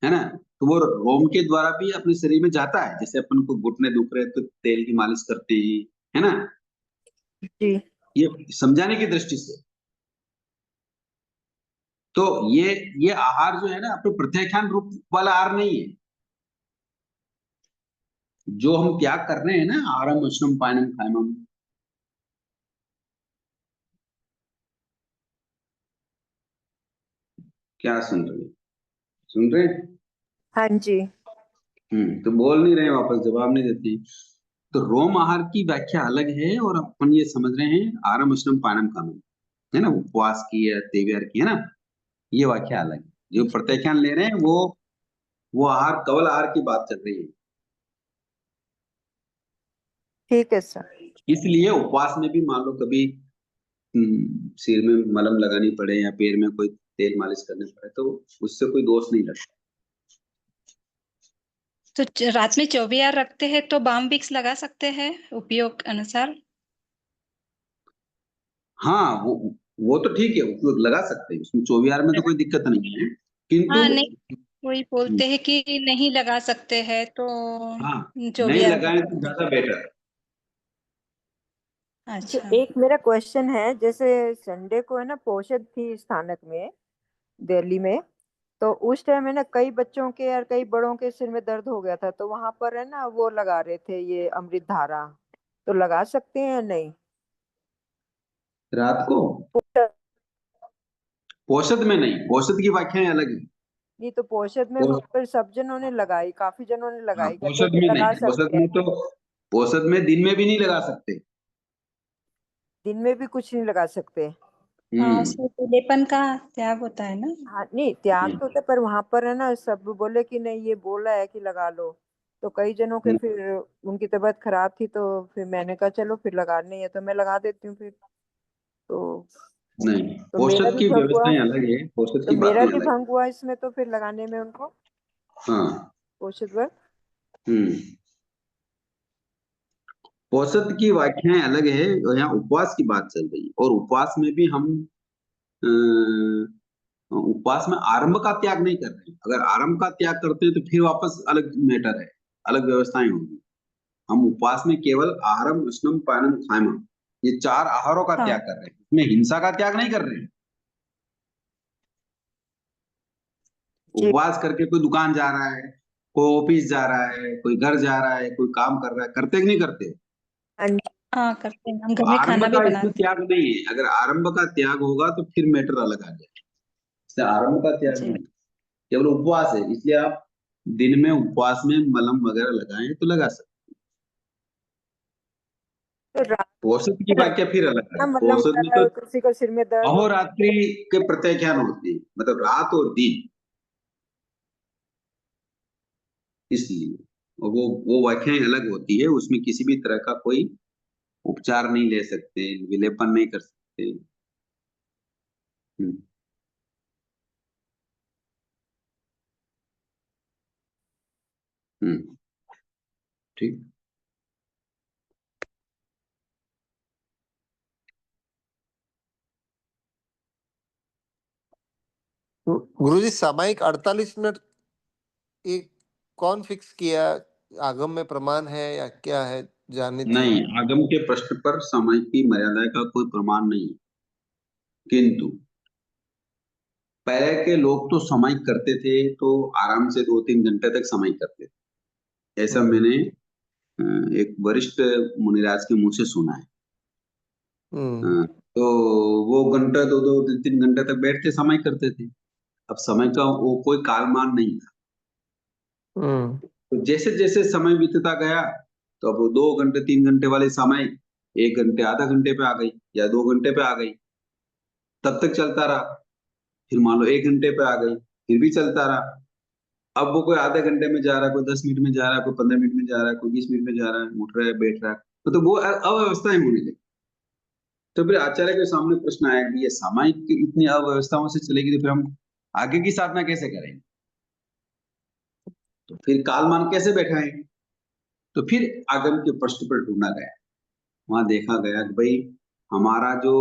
है ना, तो वो रोम के द्वारा भी अपने शरीर में जाता है। जैसे अपन को घुटने दुख रहे हैं तो तेल की मालिश करते हैं, है ना, जी। ये समझाने की दृष्टि से। तो ये आहार जो है ना, अपने प्रत्याख्यान रूप वाला आहार नहीं है। जो हम त्याग कर रहे हैं ना, आहारम अशनम पायनम खायमम, क्या सुन रहे हैं? सुन रहे हैं? हाँ जी। तो बोल नहीं रहे, वापस जवाब नहीं देते। तो रोम आहार की व्याख्या अलग है और अपन ये समझ रहे हैं आहारम अशनम पायनम खायमम, है ना, उपवास की है तेव्यार की, है ना, ये व्याख्या अलग है। जो प्रत्याख्यान ले रहे हैं वो आहार कवल आहार की बात चल रही है। ठीक है सर। इसलिए उपवास में भी मान लो कभी सिर में मलहम लगानी पड़े या पैर में कोई तेल मालिश करने पड़े तो उससे कोई दोष नहीं लगता। तो रात में 24 रखते हैं तो बाम विक्स लगा सकते हैं उपयोग अनुसार। हाँ, वो तो ठीक है, उपयोग लगा सकते हैं, उसमें 24 में तो कोई दिक्कत नहीं है, किंतु हाँ नहीं, कोई बोलते हैं कि नहीं लगा सकते हैं तो हाँ, नहीं 24 लगाए तो ज्यादा बेटर। अच्छा, अच्छा। एक मेरा क्वेश्चन है, जैसे संडे को है ना पोषद थी स्थानक में, दिल्ली में, तो उस टाइम है ना कई बच्चों के और कई बड़ों के सिर में दर्द हो गया था, तो वहां पर है ना वो लगा रहे थे ये अमृत धारा, तो लगा सकते हैं या नहीं? रात को पोषद में नहीं, पोषद की व्याख्याएं अलग है। नहीं तो पोषद में वहां पो- पर सब जनों ने लगाई, काफी जनों ने हाँ, लगाई, कहते पोषद कि में लगा नहीं, पोषद सकते हैं। में तो पोषद में दिन में भी नहीं लगा सकते। दिन में भी कुछ नहीं लगा सकते? हाँ, हम्म। उसमें पीलेपन का त्याग होता है ना। हाँ नहीं, त्याग तो हम्म। होता है, पर वहां पर है ना सब बोले कि नहीं ये बोला है कि लगा लो, तो कई जनों के फिर उनकी तबीयत खराब थी, तो फिर मैंने कहा चलो फिर लगानी है तो मैं लगा देती हूँ फिर। तो नहीं, तो मेरा पोषद भी की भंग हुआ, व्यवस्थाएं अलग है, पोषद तो की मेरा बातें भी अलग है। भंग हुआ इसमें, तो फिर लगाने में उनको हाँ। पोषक व्रत। हम्म। औसत की व्याख्याएं अलग है और यहाँ उपवास की बात चल रही है, और उपवास में भी हम उपवास में आरंभ का त्याग नहीं कर रहे हैं। अगर आरंभ का त्याग करते हैं तो फिर वापस अलग मैटर है, अलग व्यवस्थाएं होंगी। हम उपवास में केवल आहारम उष्णम पानम खायमम, ये 4 आहारों का हाँ त्याग कर रहे हैं, इसमें हिंसा का त्याग नहीं कर रहे हैं। जी। उपवास करके कोई दुकान जा रहा है, कोई ऑफिस जा रहा है, कोई घर जा रहा है, कोई काम कर रहा है, करते कि नहीं करते? हाँ जी। हाँ, करते हैं, हम तो घर में आरंभ खाना भी का इसमें बनाते त्याग नहीं है। अगर आरंभ का त्याग होगा तो फिर मैटर अलग आ जाएगा। इससे आरंभ का हैं त्याग जी। नहीं, केवल उपवास है, इसलिए आप दिन में उपवास में मलहम वगैरह लगाएं तो लगा सकते। तो रात औसत की में व्याख्या फिर अलग है। रखना, मतलब औसत में तो किसी को सिर में दर्द हो। अहोरात्रि के प्रत्याख्यान होते हैं, मतलब रात और दिन। इसलिए और वो व्याख्याएं अलग होती है, उसमें किसी भी तरह का कोई उपचार नहीं ले सकते, विलेपन नहीं कर सकते। हम्म, हम्म, ठीक। गुरुजी सामायिक 48 मिनट एक कौन फिक्स किया? आगम में प्रमाण है या क्या है, जाननी थी। नहीं, आगम के प्रश्न पर समय की मर्यादा का कोई प्रमाण नहीं, किंतु पहले के लोग तो समय करते थे तो आराम से 2-3 घंटे तक समय करते थे, ऐसा हम्म मैंने एक वरिष्ठ मुनिराज के मुंह से सुना है। हम्म तो वो घंटा 2-2 3-3 घंटे तक बैठ के समय करते थे। अब समय का वो कोई कालमान नहीं था। हम्म तो जैसे जैसे समय बीतता गया, तो अब वो 2 घंटे 3 घंटे वाले समय 1 घंटे आधा घंटे पे आ गई या 2 घंटे पे आ गई, तब तक चलता रहा। फिर मान लो 1 घंटे पे आ गई, फिर भी चलता रहा। अब वो कोई आधे घंटे में जा रहा है, कोई 10 मिनट में जा रहा है, कोई 15 मिनट में जा रहा है, कोई 20 मिनट में जा रहा है, उठ रहा है, बैठ रहा है, तो वो अव्यवस्थाएं होने लगी। तो फिर आचार्य के सामने प्रश्न आया कि ये सामायिक इतनी अव्यवस्थाओं से चलेगी तो फिर हम आगे की साधना कैसे करेंगे? तो फिर कालमान कैसे बैठाएंगे? तो फिर आगम के प्रश्न पर ढूंढा गया। वहां देखा गया कि भाई हमारा जो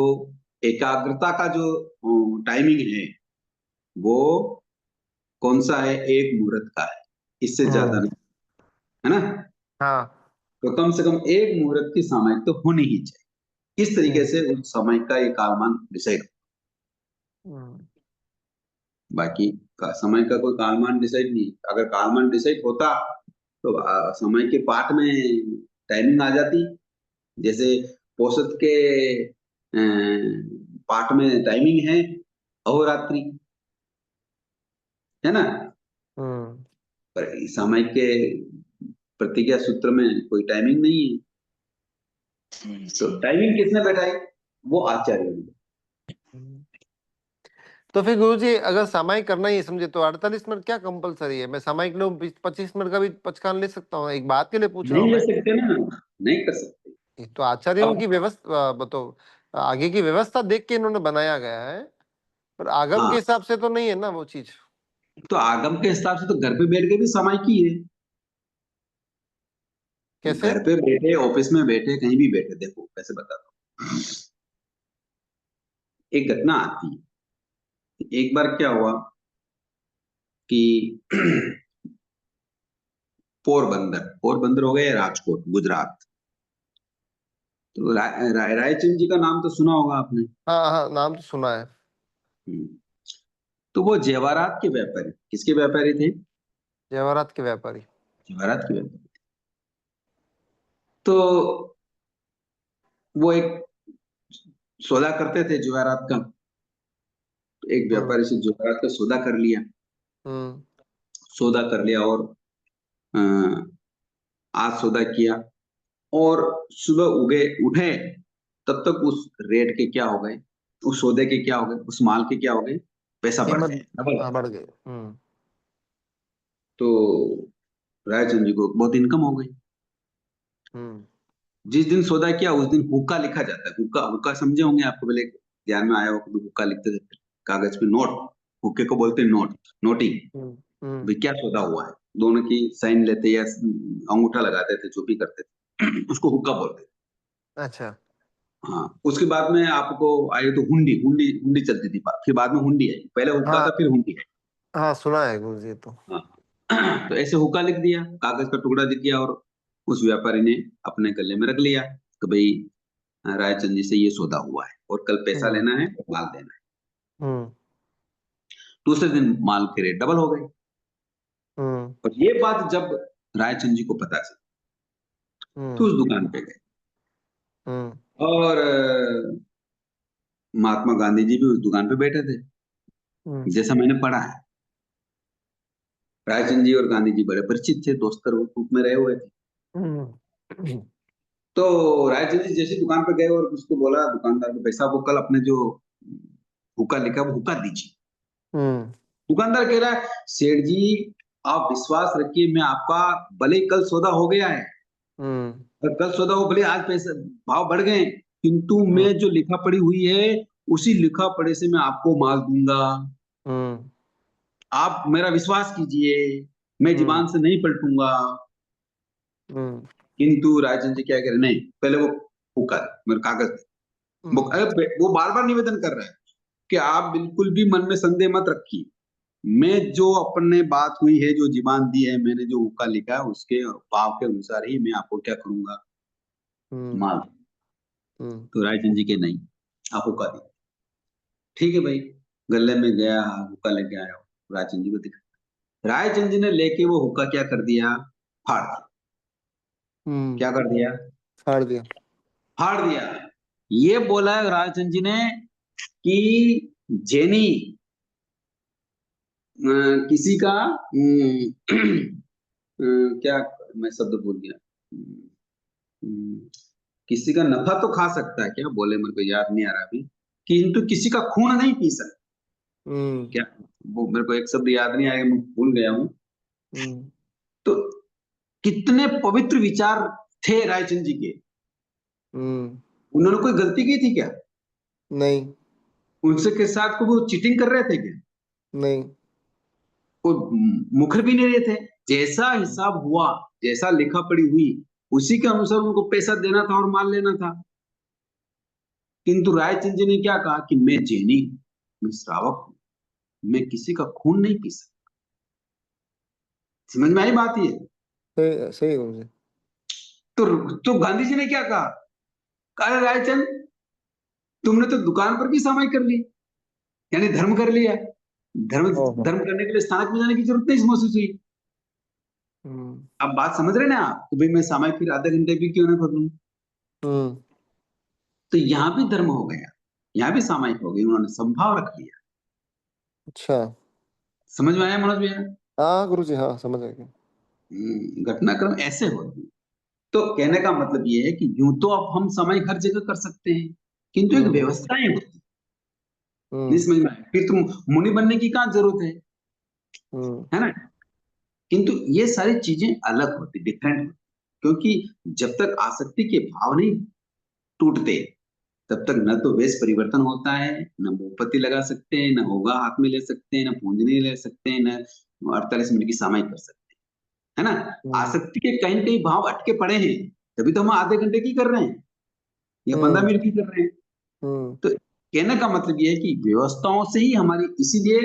एकाग्रता का जो टाइमिंग है वो कौन सा है? एक मुहूर्त का है, इससे ज्यादा हम्म, नहीं, है ना? हाँ। तो कम से कम एक मुहूर्त की सामयिक तो होनी ही चाहिए। इस तरीके हम्म से उस समय का ये कालमान डिसाइड। हम्म बाकी का समय का कोई कालमान डिसाइड नहीं। अगर कालमान डिसाइड होता तो समय के पाठ में टाइमिंग आ जाती। जैसे औसत के पाठ में टाइमिंग है अहोरात्रि, है ना? हम्म पर इस समय के प्रतिज्ञा सूत्र में कोई टाइमिंग नहीं है। तो टाइमिंग किसने बैठाई? वो आचार्य ने। हम्म। तो फिर गुरुजी अगर सामायिक करना ही है समझे तो 48 मिनट क्या कंपलसरी है? मैं सामायिक लो 25 मिनट का भी पचकान ले सकता हूँ, एक बात के लिए पूछ रहा नहीं हूँ ले मैं। सकते ना, नहीं कर सकते। ये तो आचार्यों की अब व्यवस्था बताओ, आगे की व्यवस्था देख के इन्होंने बनाया गया है, पर आगम के हाँ, हिसाब से तो नहीं है ना वो चीज। तो आगम के हिसाब से तो घर पे बैठ के भी समय की है। कैसे? घर पे बैठे, ऑफिस में बैठे, कहीं भी बैठे, देखो कैसे बताता हूँ। एक घटना आती है। एक बार क्या हुआ कि पोरबंदर पोरबंदर हो गया, राजकोट गुजरात। तो रायचंद जी का नाम तो सुना होगा आपने। हाँ हाँ, नाम तो सुना है। हम्म। तो वो जेवरात के व्यापारी, किसके व्यापारी थे? जवाहरात के व्यापारी। जेवरात के व्यापारी। तो वो एक सौदा करते थे जेवरात का। तो एक हम्म व्यापारी से जेवरात का सौदा कर लिया। हम्म सौदा कर लिया और अ, आज सौदा किया और सुबह उगे उठे, तब तक उस रेट के क्या हो गए, उस सौदे के क्या हो गए, उस माल के क्या हो गए, पैसा बढ़ कीमत गया, डबल। हाँ बढ़ गई। तो रायचंद जी को बहुत इनकम हो गई। हम्म जिस दिन सौदा किया उस दिन हुक्का लिखा जाता है। हुक्का, हुक्का समझे होंगे, आपको पहले ध्यान में आया हो कभी? हुक्का लिखते थे कागज पे, नोट। हुक्के को बोलते हैं नोट, नोटिंग। हम्म हम्म भाई क्या सौदा हुआ है, दोनों की साइन लेते या अंगूठा लगाते थे, जो भी करते थे उसको हुक्का बोलते थे। अच्छा। हाँ, उसके बाद में आपको आई तो हुंडी, हुंडी हुंडी चलती थी, फिर बाद में हुंडी आई, पहले हुक्का था हाँ फिर हुंडी आई। हाँ, सुना है गुरुजी ये तो। हाँ तो ऐसे हुक्का लिख दिया, कागज का टुकड़ा लिख दिया और उस व्यापारी ने अपने गले में रख लिया कि भाई रायचंद जी से ये सौदा हुआ है और कल पैसा हम्म लेना है और माल देना है। हम्म दूसरे दिन माल के रेट डबल हो गए। हम्म और ये बात जब रायचंद जी को पता चली तो हम्म उस दुकान पे गए हम्म और महात्मा गांधी जी भी उस दुकान पे बैठे थे, हम्म जैसा मैंने पढ़ा है। रायचंद जी और गांधी जी बड़े परिचित थे, दोस्त रूप में रहे हुए थे। हम्म तो रायचंद जी जैसे दुकान पे गए और उसको बोला दुकानदार को, पैसा वो कल अपने जो हुक्का लिखा वो हुक्का दीजिए। हम्म दुकानदार कह रहा है, सेठ जी आप विश्वास रखिए, मैं आपका भले ही कल सौदा हो गया है, और कल सौदा हो, भले आज पैसे भाव बढ़ गए, किंतु मैं जो लिखा पढ़ी हुई है उसी लिखा पढ़े से मैं आपको माल दूंगा। आप मेरा विश्वास कीजिए, मैं जुबान से नहीं पलटूंगा। किंतु रायचंद जी क्या कह रहे, नहीं, पहले वो पुकार मेरे कागज दे। वो बार बार निवेदन कर रहा है कि आप बिल्कुल भी मन में संदेह मत रखिए, मैं जो अपने बात हुई है, जो जीवान दी है, मैंने जो हुक्का लिखा है उसके भाव के अनुसार ही मैं आपको क्या करूंगा, माल। तो रायचंद जी के नहीं, आप हुक्का दी। ठीक है भाई, गले में गया, हुक्का लेके आया, रायचंद जी को दिखा। रायचंद जी ने लेके वो हुक्का क्या कर दिया, फाड़ दिया। क्या कर दिया, फाड़ दिया। फाड़ दिया। ये बोला रायचंद जी ने कि जेनी किसी का क्या, मैं शब्द भूल गया, किसी का नफा तो खा सकता है, क्या बोले मेरे को याद नहीं आ रहा अभी, किंतु किसी का खून नहीं पी सकता। क्या, वो मेरे को एक शब्द याद नहीं आया, मैं भूल गया हूँ। तो कितने पवित्र विचार थे रायचंद जी के। उन्होंने कोई गलती की थी क्या, नहीं। उनसे के साथ को वो चीटिंग कर रहे थे क्या, नहीं। वो मुखर भी नहीं रहे थे। जैसा हिसाब हुआ, जैसा लिखा पड़ी हुई, उसी के अनुसार उनको पैसा देना था और माल लेना था। किंतु रायचंद जी ने क्या कहा कि मैं जैनी हूं, मैं श्रावक हूं, मैं किसी का खून नहीं पी सकता। समझ में आई बात ये। सही सही गुरु जी। तो गांधी जी ने क्या कहा, अरे रायचंद, तुमने तो दुकान पर भी सामाई कर ली, यानी धर्म कर लिया। धर्म ओहो। धर्म करने के लिए स्थानक में जाने की जरूरत नहीं महसूस हुई। अब बात समझ रहे ना आप, कि भाई मैं सामाई फिर आधे घंटे भी क्यों ना कर लूं। तो यहाँ भी धर्म हो गया, यहाँ भी सामायिक हो गई, उन्होंने संभाव रख लिया। अच्छा। समझ में आया मनोज भैया। हाँ गुरु जी, हाँ समझ आ गया। घटनाक्रम ऐसे होते हैं। तो कहने का मतलब ये है कि यूं तो अब हम सामायिक हर जगह कर सकते हैं, किंतु एक व्यवस्थाएं होती है। नहीं समझ में आया, फिर तुम मुनि बनने की कहाँ जरूरत है ना। किंतु ये सारी चीजें अलग होती, डिफरेंट होती, क्योंकि जब तक आसक्ति के भाव नहीं टूटते, तब तक न तो वेश परिवर्तन होता है, न मोमबत्ती लगा सकते हैं, न होगा हाथ में ले सकते हैं, न पूंजनी ले सकते हैं, न 48 मिनट की सामाई कर सकते हैं, है ना। आसक्ति के कहीं न कहीं भाव अटके पड़े हैं, तभी तो हम आधे घंटे की कर रहे हैं या 15 मिनट की कर रहे हैं। तो कहने का मतलब ये है कि व्यवस्थाओं से ही हमारी, इसीलिए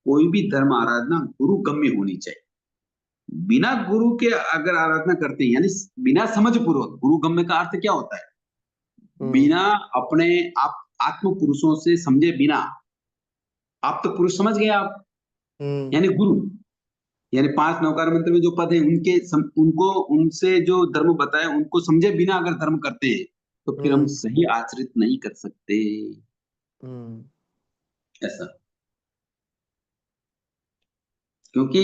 कोई भी धर्म आराधना गुरु गम्य होनी चाहिए। बिना गुरु के अगर आराधना करते हैं, यानी बिना समझ पूर्वक, गुरु गम्य का अर्थ क्या होता है, बिना अपने आप आत्म पुरुषों से समझे बिना, आप तो पुरुष समझ गए आप, यानी गुरु, यानी 5 नवकार मंत्र में जो पद है उनको, उनसे जो धर्म बताए उनको समझे बिना अगर धर्म करते हैं, तो फिर हम सही आचरित नहीं कर सकते। ऐसा, क्योंकि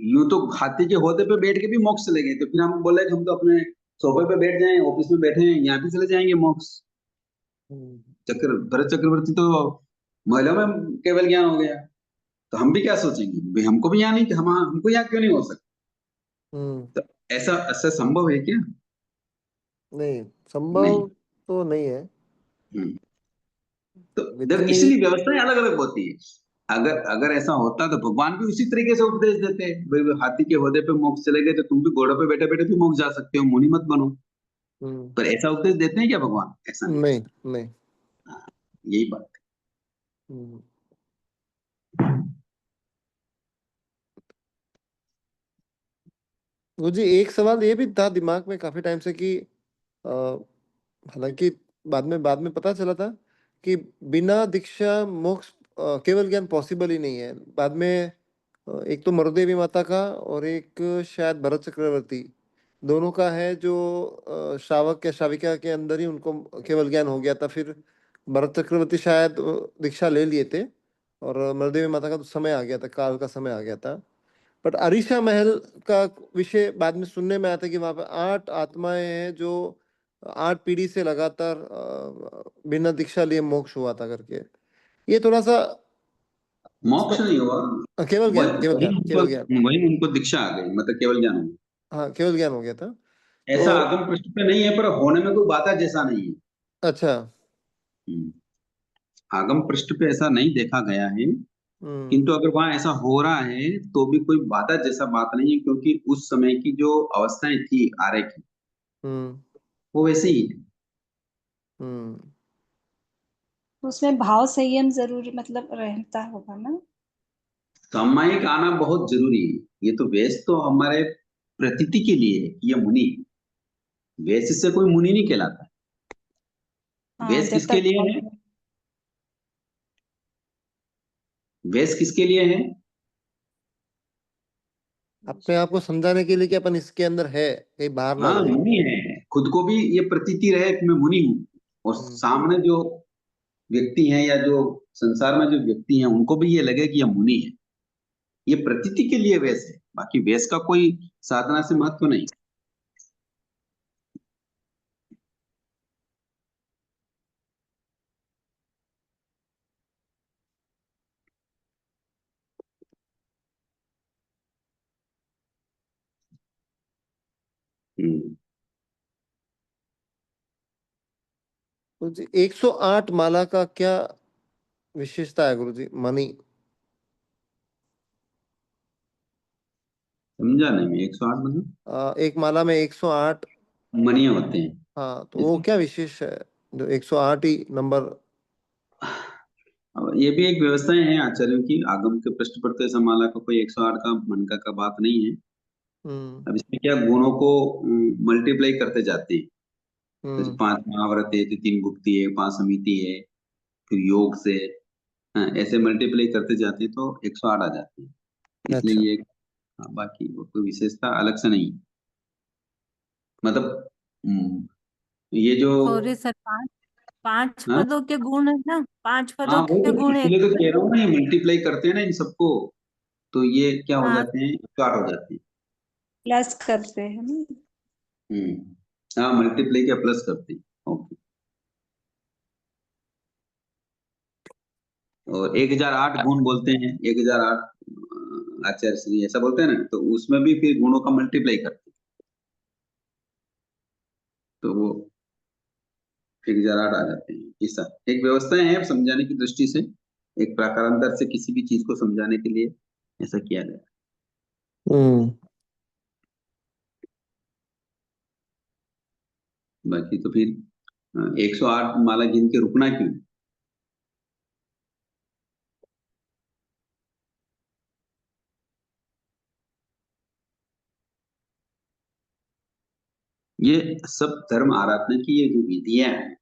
यूं तो हाथी के होदे पे बैठ के भी मोक्ष चले गए, तो फिर हम बोले कि हम तो अपने सोफे पे बैठ जाएं, ऑफिस में बैठे हैं, यहाँ भी चले जाएंगे मोक्ष। भरत चक्रवर्ती तो महिला में केवल ज्ञान हो गया, तो हम भी क्या सोचेंगे, भाई हमको भी यहाँ नहीं, कि हम हमको यहाँ क्यों नहीं हो सकता। तो ऐसा ऐसा संभव है क्या, नहीं नहीं। संभव तो नहीं है। हम्म। तो जब जितनी इसलिए व्यवस्थाएं अलग अलग होती है। अगर अगर ऐसा होता तो भगवान भी उसी तरीके से उपदेश देते, भाई हाथी के होदे पे मोक्ष चले गए, तो तुम भी घोड़े पे बैठे बैठे भी मोक्ष जा सकते हो, मुनि मत बनो। पर ऐसा उपदेश देते हैं क्या भगवान, ऐसा नहीं। नहीं नहीं। हाँ, यही बात हम्म। है। मुझे एक सवाल ये भी था दिमाग में काफी टाइम से कि अ, हालांकि बाद में पता चला था कि बिना दीक्षा मोक्ष केवल ज्ञान पॉसिबल ही नहीं है। बाद में एक तो मरुदेवी माता का और एक शायद भरत चक्रवर्ती, दोनों का है जो श्रावक या श्राविका के अंदर ही उनको केवल ज्ञान हो गया था। फिर भरत चक्रवर्ती शायद दीक्षा ले लिए थे और मरुदेवी माता का तो समय आ गया था, काल का समय आ गया था। बट अरीशा महल का विषय बाद में सुनने में आता है कि वहां पर 8 आत्माएं हैं जो 8 पीढ़ी से लगातार बिना दीक्षा लिए मोक्ष हुआ था करके। ये थोड़ा सा मोक्ष नहीं हुआ, केवल ज्ञान, केवल वही ज्ञान, उनको, केवल ज्ञान। वही उनको दीक्षा आ गई, मतलब केवल ज्ञान हो गया। हाँ, केवल ज्ञान हो गया था। ऐसा तो आगम पृष्ठ पे नहीं है, पर होने में कोई बाधा जैसा नहीं है। अच्छा। हम्म, आगम पृष्ठ पे ऐसा नहीं देखा गया है, हम्म। किंतु अगर वहां ऐसा हो रहा है तो भी कोई बाधा जैसा बात नहीं है, क्योंकि उस समय की जो अवस्थाएं थी आर्य की, हम्म। वो वैसे ही है। हम्म। तो उसमें भाव संयम जरूरी मतलब रहता होगा ना। सामायिक आना बहुत जरूरी है। ये तो वेश तो हमारे प्रतीति के लिए है कि ये मुनि है। वेश से कोई मुनि नहीं कहलाता। हाँ, वेश जब किसके तक लिए है? वेश किसके लिए है? अपने आप को समझाने के लिए कि अपन इसके अंदर है, कहीं बाहर ना हाँ, जाए। मुनि है, खुद को भी ये प्रतीति रहे कि मैं मुनि हूँ, और हम्म। सामने जो व्यक्ति हैं या जो संसार में जो व्यक्ति हैं उनको भी ये लगे कि ये मुनि है। ये प्रतीति के लिए वेश है, बाकी वेश का कोई साधना से महत्व नहीं। हम्म। तो जी 108 माला का क्या विशेषता है गुरु जी, मणि? समझा नहीं मैं, 108 मतलब एक माला में 108। मणि होते हैं हाँ, तो वो जैसे। क्या विशेष है जो 108 ही नंबर? अब ये भी एक व्यवस्थाएं हैं आचार्यों की, आगम के पृष्ठ पर तो ऐसा माला का कोई 108 का मनका का बात नहीं है। हम्म। अब इसमें क्या, गुणों को मल्टीप्लाई करते जाते हैं। जैसे हम्म। 5 महाव्रत है तो 3 गुप्ती है, 5 समिति है, फिर योग से, हाँ, ऐसे मल्टीप्लाई करते जाते हैं तो 108 आ जाते हैं। अच्छा। इसलिए ये, हाँ, बाकी वो कोई विशेषता अलग से नहीं है। मतलब ये जो, सॉरी सर, पांच पांच हाँ पदों के गुण है ना, पांच हाँ, पदों वो के तो गुण एक इसलिए तो में। कह रहा हूँ ना, ये मल्टीप्लाई करते हैं ना इन सबको, तो ये क्या हो हाँ, जाते हैं, 108 हो जाते हैं। प्लस करते हैं ना। हाँ, मल्टीप्लाई क्या प्लस करते हैं। ओके। और 1008 गुण बोलते हैं, 1008 आचार्य श्री ऐसा बोलते हैं ना, तो उसमें भी फिर गुणों का मल्टीप्लाई करते हैं, तो वो 1008 आ जाते हैं। ऐसा एक व्यवस्थाएं हैं समझाने की दृष्टि से, एक प्रकारांतर से किसी भी चीज को समझाने के लिए ऐसा किया गया। हम्म। बाकी तो फिर 108 माला गिन के रुकना क्यों? ये सब धर्म आराधना की ये जो विधियां हैं,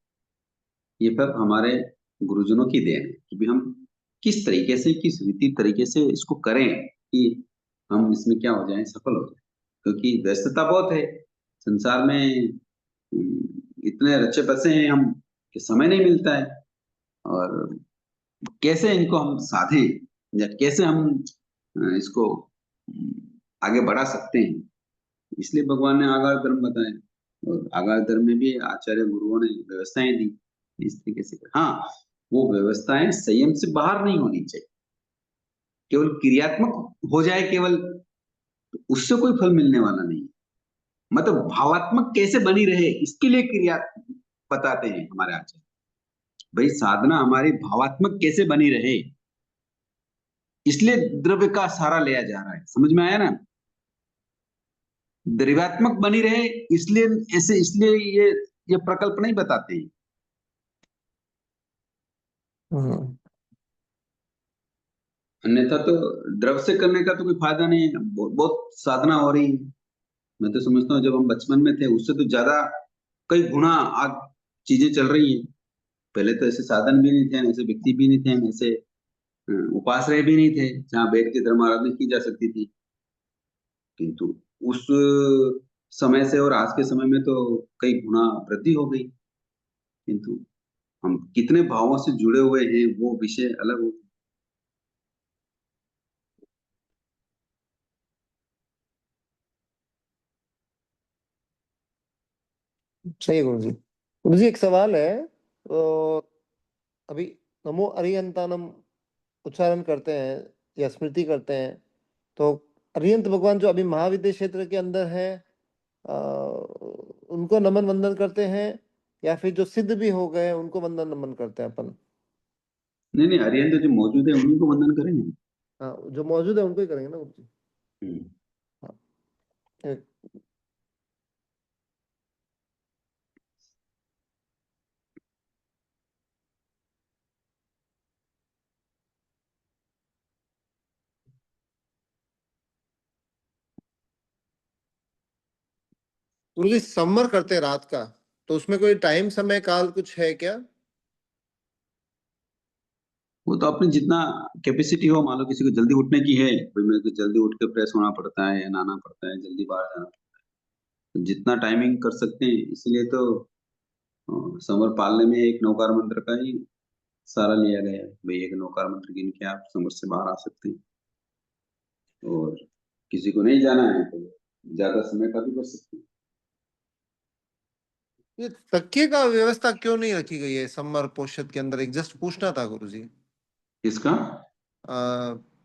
ये सब हमारे गुरुजनों की देन है कि भी हम किस तरीके से, किस रीति तरीके से इसको करें कि हम इसमें क्या हो जाएं, सफल हो जाएं। क्योंकि व्यस्तता बहुत है संसार में, इतने रचे बसे हैं हम कि समय नहीं मिलता है। और कैसे इनको हम साधें या कैसे हम इसको आगे बढ़ा सकते हैं, इसलिए भगवान ने आगार धर्म बताया। और आगार धर्म में भी आचार्य गुरुओं ने व्यवस्थाएं दी इस तरीके से। हाँ, वो व्यवस्थाएं संयम से बाहर नहीं होनी चाहिए। केवल क्रियात्मक हो जाए केवल, तो उससे कोई फल मिलने वाला नहीं है। मतलब भावात्मक कैसे बनी रहे, इसके लिए क्रिया बताते हैं हमारे आचार्य। भाई साधना हमारी भावात्मक कैसे बनी रहे, इसलिए द्रव्य का सहारा लिया जा रहा है। समझ में आया ना? द्रव्यात्मक बनी रहे, इसलिए ऐसे, इसलिए ये प्रकल्प नहीं बताते हैं। हम्म। अन्यथा तो द्रव से करने का तो कोई फायदा नहीं है। बहुत, बहुत साधना हो रही है। मैं तो समझता हूँ जब हम बचपन में थे उससे तो ज्यादा कई गुना आज चीजें चल रही हैं। पहले तो ऐसे साधन भी नहीं थे, ऐसे व्यक्ति भी नहीं थे, ऐसे उपाश्रय भी नहीं थे जहाँ बैठ के धर्म आराधना की जा सकती थी। किंतु उस समय से और आज के समय में तो कई गुना वृद्धि हो गई। किंतु हम कितने भावों से जुड़े हुए हैं वो विषय अलग हो। सही है गुरु जी। गुरु जी एक सवाल है, तो अभी नमो अरिहंतानम उच्चारण करते हैं या स्मृति करते हैं, तो अरिहंत भगवान जो अभी महाविद्य क्षेत्र के अंदर है, उनको नमन वंदन करते हैं, या फिर जो सिद्ध भी हो गए उनको वंदन नमन करते हैं अपन? नहीं नहीं, अरिहंत जो मौजूद है उन्हीं को वंदन करेंगे। हाँ, जो मौजूद है उनको ही करेंगे ना गुरुजी। हम्म। हाँ, एक- गुरुजी समर करते हैं रात का, तो उसमें कोई टाइम समय काल कुछ है क्या? वो तो अपनी जितना कैपेसिटी हो, मान लो किसी को जल्दी उठने की है, कोई मेरे को जल्दी उठ के फ्रेश होना पड़ता है या नहाना पड़ता है, जल्दी बाहर जाना, तो जितना टाइमिंग कर सकते हैं। इसलिए तो समर पालने में एक नौकार मंत्र का ही सहारा लिया गया है। भाई एक नौकार मंत्र गिन के आप समर से बाहर आ सकते हैं, और किसी को नहीं जाना है तो ज्यादा समय का भी कर सकते हैं। ये तकिए का व्यवस्था क्यों नहीं रखी गई है समर पोषद के अंदर? एक जस्ट पूछना था गुरुजी। किसका?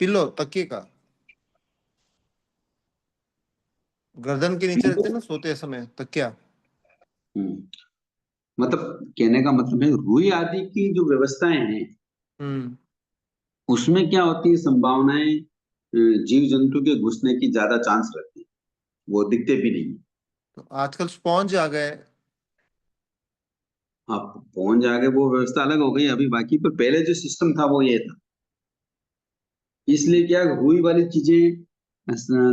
पिलो, तकिए का, गर्दन के नीचे रखते हैं ना सोते समय तकिया। हम्म, मतलब कहने का मतलब है, रुई आदि की जो व्यवस्थाएं हैं हम्म। उसमें क्या होती है, संभावनाएं जीव जंतु के घुसने की ज्यादा चांस रहती है, वो दिखते भी नहीं। तो आजकल स्पॉन्ज आ गए। आप पहुंच जाके वो व्यवस्था अलग हो गई अभी, बाकी पर पहले जो सिस्टम था वो ये था। इसलिए क्या हुई वाली चीजें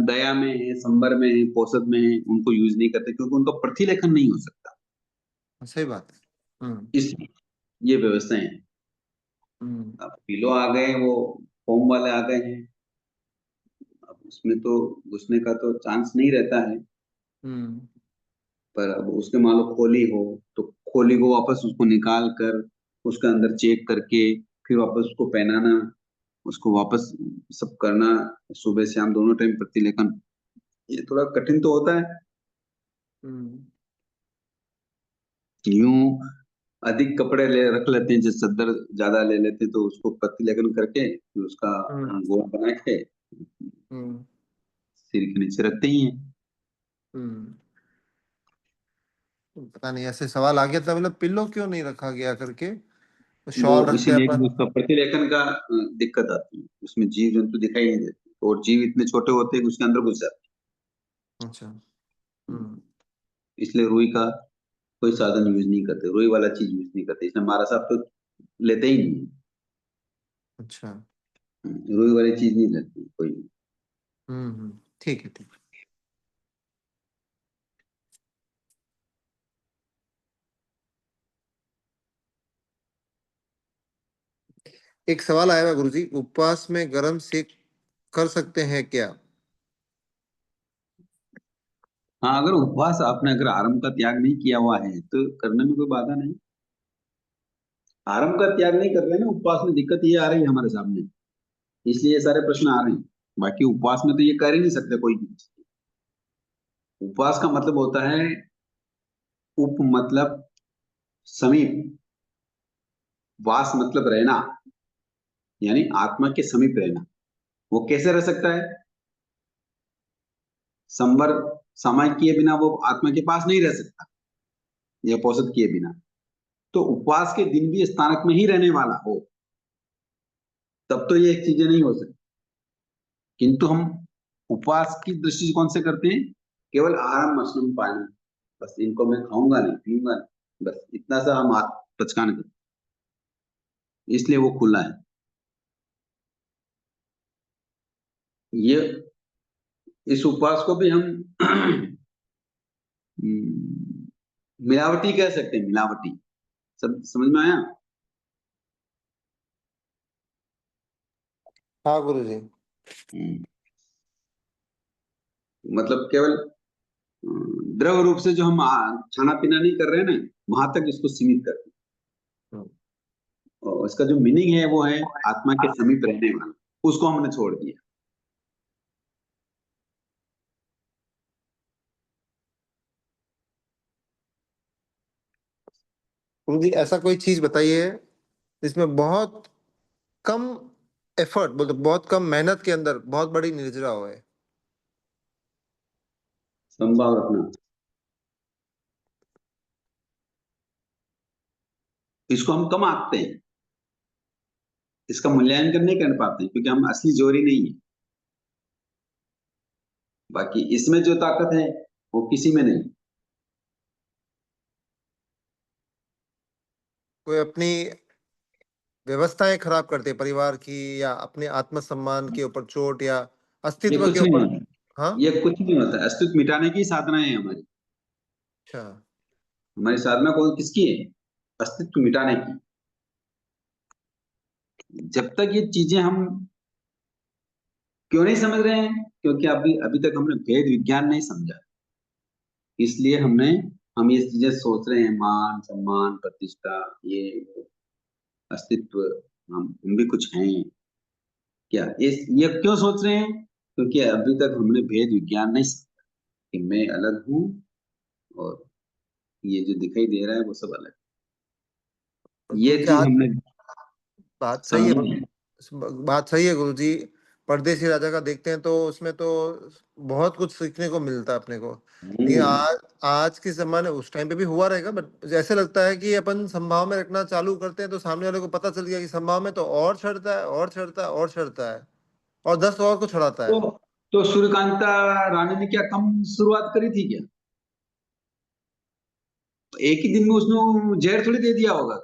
दया में है, संबर में है, पोषद में है, उनको यूज नहीं करते क्योंकि उनका प्रतिलेखन नहीं हो सकता। सही बात है। हम्म। इसलिए ये व्यवस्थाएं हैं। हम्म। अब पिलो आ गए हैं, वो फोम वाले आ गए हैं, अब उसमें तो घुसने का तो चांस नहीं रहता है। हम्म। पर अब उसके मान लो खोली हो, तो खोली को वापस उसको निकाल कर उसके अंदर चेक करके फिर वापस उसको पहनाना, उसको वापस सब करना, सुबह शाम दोनों टाइम प्रतिलेखन, ये थोड़ा कठिन तो होता है। हम्म। यूं अधिक कपड़े ले रख लेते हैं, जैसे चद्दर ज्यादा ले लेते हैं, तो उसको प्रतिलेखन करके फिर उसका हम्म। गोल बना के हम्म। सिर के नीचे रखते ही हैं। हम्म। पता नहीं, ऐसे सवाल आ गया था, मतलब पिल्लो क्यों नहीं रखा गया करके। तो वो शॉल रखते हैं इसीलिए कि अपन। उसका प्रतिलेखन का दिक्कत आती है, उसमें जीव जंतु दिखाई नहीं देते, और जीव इतने छोटे होते हैं कि उसके अंदर घुस जाते अच्छा। हैं। हम्म। इसलिए रुई का कोई साधन यूज नहीं करते, रुई वाला चीज यूज नहीं करते, इसलिए हमारा साहब तो लेते ही नहीं। अच्छा। रुई वाली चीज नहीं लेते कोई। ठीक है, ठीक है। एक सवाल आया है गुरुजी, उपवास में गरम सेक कर सकते हैं क्या? हाँ, अगर उपवास आपने अगर आरंभ का त्याग नहीं किया हुआ है तो करने में कोई बाधा नहीं। आरंभ का त्याग नहीं कर रहे हैं ना, उपवास में दिक्कत ये आ रही है हमारे सामने, इसलिए ये सारे प्रश्न आ रहे हैं। बाकी उपवास में तो ये कर ही नहीं सकते कोई भी। उपवास का मतलब होता है, उप मतलब समीप, वास मतलब रहना, यानी आत्मा के समीप रहना। वो कैसे रह सकता है? संवर समय किए बिना वो आत्मा के पास नहीं रह सकता, या पोषित किए बिना। तो उपवास के दिन भी स्थानक में ही रहने वाला हो, तब तो ये चीजें नहीं हो सकती। किंतु हम उपवास की दृष्टिकोण से करते हैं, केवल आहारम मशरूम पानी, बस इनको मैं खाऊंगा नहीं, पीऊंगा नहीं, बस इतना सा हम पचकान करते हैं। इसलिए वो खुला है। ये इस उपवास को भी हम मिलावटी कह सकते हैं, मिलावटी। सब समझ में आया? हाँ गुरुजी। हम्म, मतलब केवल द्रव रूप से जो हम खाना पीना नहीं कर रहे हैं ना, वहां तक इसको सीमित करते हम्म। हैं। और इसका जो मीनिंग है वो है आत्मा के समीप रहने वाला, उसको हमने छोड़ दिया। गुरुजी ऐसा कोई चीज बताइए जिसमें बहुत कम एफर्ट बोलते बहुत कम मेहनत के अंदर बहुत बड़ी निर्जरा होए। संभाव रखना, इसको हम कम आंकते हैं, इसका मूल्यांकन नहीं कर पाते क्योंकि हम असली जोरी नहीं है। बाकी इसमें जो ताकत है वो किसी में नहीं। कोई अपनी व्यवस्थाएं खराब करते हैं परिवार की, या अपने आत्मसम्मान के ऊपर चोट, या ये अस्तित्व के कुछ नहीं ऊपर। होता, हाँ। ये कुछ नहीं होता, अस्तित्व मिटाने की साधना है हमारी। अच्छा। हमारी साधना कौन किसकी है? अस्तित्व मिटाने की। जब तक ये चीजें हम क्यों नहीं समझ रहे हैं, क्योंकि अभी अभी तक हमने भेद विज्ञान नहीं समझा, इसलिए हम ये चीजें सोच रहे हैं, मान सम्मान प्रतिष्ठा, ये वो, अस्तित्व, हम भी कुछ हैं क्या, ये क्यों सोच रहे हैं? क्योंकि अभी तक हमने भेद विज्ञान नहीं समझा कि मैं अलग हूँ और ये जो दिखाई दे रहा है वो सब अलग है। ये गुरुजी चीज आज हमने बात सही है। समझी नहीं। बात सही है गुरुजी। परदेसी राजा का देखते हैं तो उसमें तो बहुत कुछ सीखने को मिलता है अपने को। लेकिन हम्म, आज आज के जमाने उस टाइम पे भी हुआ रहेगा, बट जैसे लगता है कि अपन संभाव में रखना चालू करते हैं तो सामने वाले को पता चल गया कि संभाव में तो और चढ़ता है और चढ़ता है और चढ़ता है, और 10 और को चढ़ाता तो है। तो सूर्यकांता रानी ने क्या कम शुरुआत करी थी क्या? तो एक ही दिन में उसने जहर थोड़ी दे दिया होगा।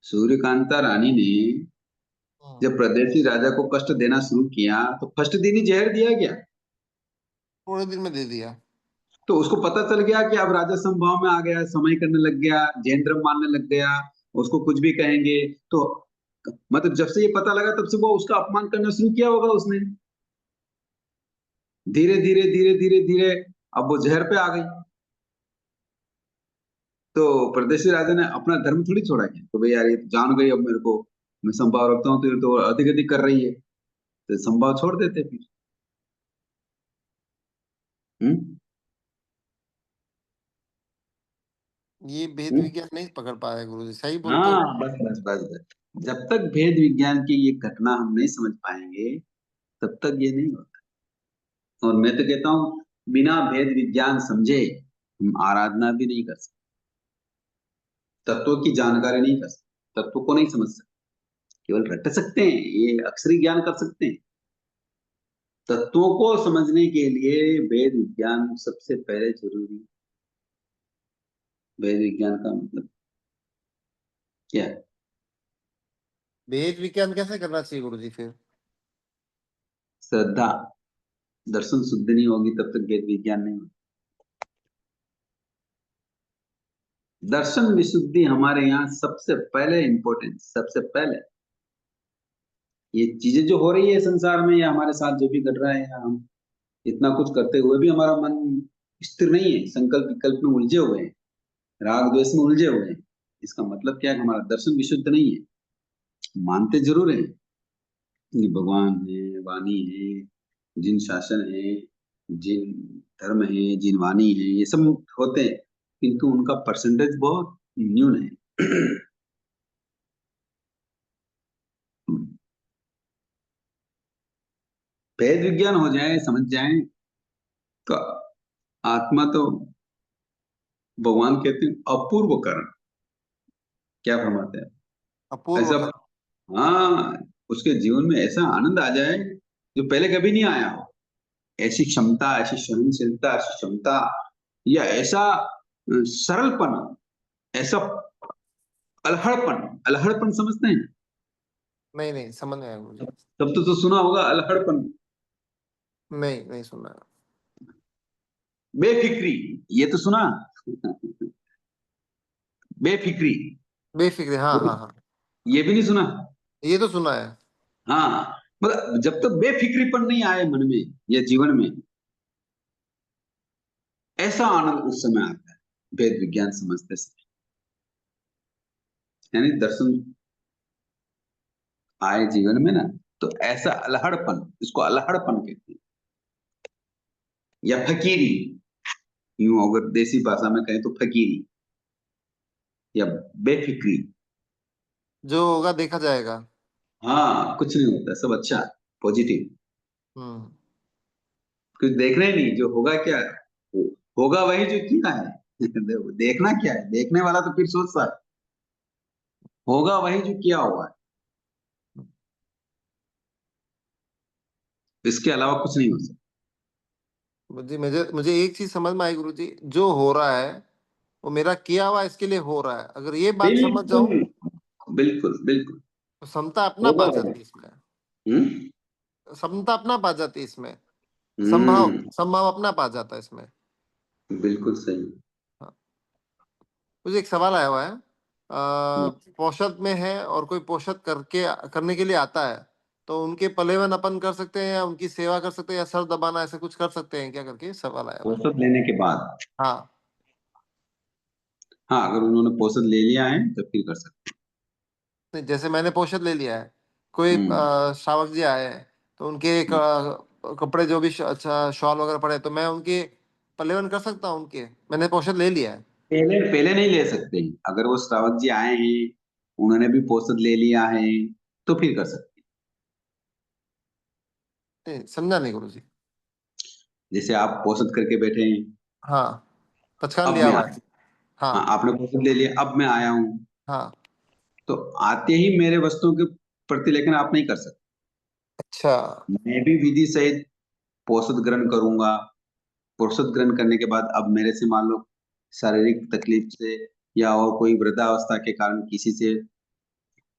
सूर्यकांता रानी ने हम्म। जब प्रदेशी राजा को कष्ट देना शुरू किया तो फर्स्ट दिन ही जहर दिया गया। थोड़े दिन में दे दिया। तो उसको पता चल गया कि अब राजा संभाव में आ गया, समय करने लग गया, जैन धर्म मानने लग गया, उसको कुछ भी कहेंगे तो, मतलब जब से ये पता लगा तब से वो उसका अपमान करना शुरू किया होगा उसने। धीरे धीरे धीरे धीरे धीरे अब वो जहर पे आ गई। तो परदेशी राजा ने अपना धर्म थोड़ी छोड़ा क्या, तो भाई यार ये तो जान गई अब मेरे को, मैं संभाव रखता हूँ तो ये तो अधिक अधिक कर रही है, तो संभाव छोड़ देते फिर। हम्म। ये भेद हम्म? विज्ञान नहीं पकड़ पाया गुरुजी, सही बोलते हैं। हाँ, बस बस बस बस, जब तक भेद विज्ञान की ये घटना हम नहीं समझ पाएंगे तब तक ये नहीं होता। और मैं तो कहता हूँ बिना भेद विज्ञान समझे हम आराधना भी नहीं कर सकते, तत्वों की जानकारी नहीं कर सकते, तत्वों को नहीं समझ सकते, केवल रट सकते हैं, ये अक्षरी ज्ञान कर सकते हैं। तत्वों को समझने के लिए वेद विज्ञान सबसे पहले जरूरी है। वेद विज्ञान का मतलब क्या है? भेद विज्ञान कैसे करना चाहिए गुरुजी फिर? श्रद्धा, दर्शन शुद्ध नहीं होगी तब तक वेद विज्ञान नहीं होगा। दर्शन विशुद्धि हमारे यहाँ सबसे पहले इंपॉर्टेंट, सबसे पहले। ये चीजें जो हो रही है संसार में या हमारे साथ जो भी घट रहा है, या हम इतना कुछ करते हुए भी हमारा मन स्थिर नहीं है, संकल्प विकल्प में उलझे हुए हैं, राग द्वेष में उलझे हुए हैं, इसका मतलब क्या है? हमारा दर्शन विशुद्ध नहीं है। मानते जरूर हैं कि भगवान है, वाणी है, जिन शासन है, जिन धर्म है, जिन वाणी है, ये सब होते हैं, किंतु उनका परसेंटेज बहुत न्यून है। वेद विज्ञान हो जाए, समझ जाए, तो आत्मा तो, भगवान कहते हैं अपूर्व कारण, क्या फरमाते हैं अपूर्व ऐसा। का। हाँ, उसके जीवन में ऐसा आनंद आ जाए जो पहले कभी नहीं आया हो। ऐसी क्षमता, ऐसी सहनशीलता, ऐसी क्षमता, या ऐसा सरलपन, ऐसा अलहड़पन। अलहड़पन समझते हैं? नहीं नहीं समझ में आया गुरुजी। तब तो सुना होगा अलहड़पन। नहीं नहीं सुना। बेफिक्री, ये तो सुना। बेफिक्री, बेफिक्र, हाँ हाँ हाँ। ये भी नहीं सुना? ये तो सुना है। हाँ, मतलब जब तक बेफिक्रीपन नहीं आए मन में या जीवन में, ऐसा आनंद उस समय आता है वेद विज्ञान समझते समय। यानी दर्शन आए जीवन में ना, तो ऐसा अलहड़पन, इसको अलहड़पन कहते हैं, या फकीरी, यूं अगर देसी भाषा में कहें तो फकीरी या बेफिक्री। जो होगा देखा जाएगा। हाँ, कुछ नहीं होता, सब अच्छा, पॉजिटिव। हम्म। कुछ देखना ही नहीं, जो होगा क्या होगा वही जो किया है। देखना क्या है, देखने वाला तो फिर सोचता है, होगा वही जो किया हुआ है, इसके अलावा कुछ नहीं हो सकता। मुझे मुझे मुझे एक चीज समझ में आई गुरुजी, जो हो रहा है वो मेरा किया हुआ इसके लिए हो रहा है, अगर ये बात समझ बिल्कुल, जाऊं बिल्कुल, बिल्कुल, तो समता अपना होगा पा वही। जाती है इसमें। हम्म, समता अपना पा जाती है इसमें। संभाव हम्म, संभाव अपना पा जाता है इसमें। बिल्कुल सही। हाँ। मुझे एक सवाल आया हुआ है। हम्म। पोषद में है और कोई पोषद करने के लिए आता है, तो उनके पलेवन अपन कर सकते हैं या उनकी सेवा कर सकते हैं या सर दबाना ऐसे कुछ कर सकते हैं क्या, करके सवाल आया हुआ है। औसत लेने के बाद, हाँ। हाँ, अगर उन्होंने औसत ले लिया है तो फिर कर सकते नहीं, जैसे मैंने पोषद ले लिया है, कोई हैं। श्रावक जी आए हैं, तो उनके कपड़े जो भी अच्छा शॉल वगैरह पड़े तो मैं उनके पलेवन कर सकता हूँ, उनके मैंने पोषद ले लिया है। पहले पहले नहीं ले सकते हैं, अगर वो श्रावक जी आए हैं, उन्होंने भी औसत ले लिया है, तो फिर कर सकते नहीं, समझा नहीं गुरु जी। हैं। जैसे आप औसत करके बैठे हैं, हाँ, पहचान अब लिया मैं हुआ आया, है। हाँ। हाँ, आपने औसत ले लिया, अब मैं आया हूँ, हाँ। तो आते ही मेरे वस्तुओं के प्रतिलेखन आप नहीं कर सकते। अच्छा। मैं भी विधि सहित औसत ग्रहण करूंगा। औसत ग्रहण करने के बाद अब मेरे से मान लो शारीरिक तकलीफ से या और कोई वृद्धावस्था के कारण किसी से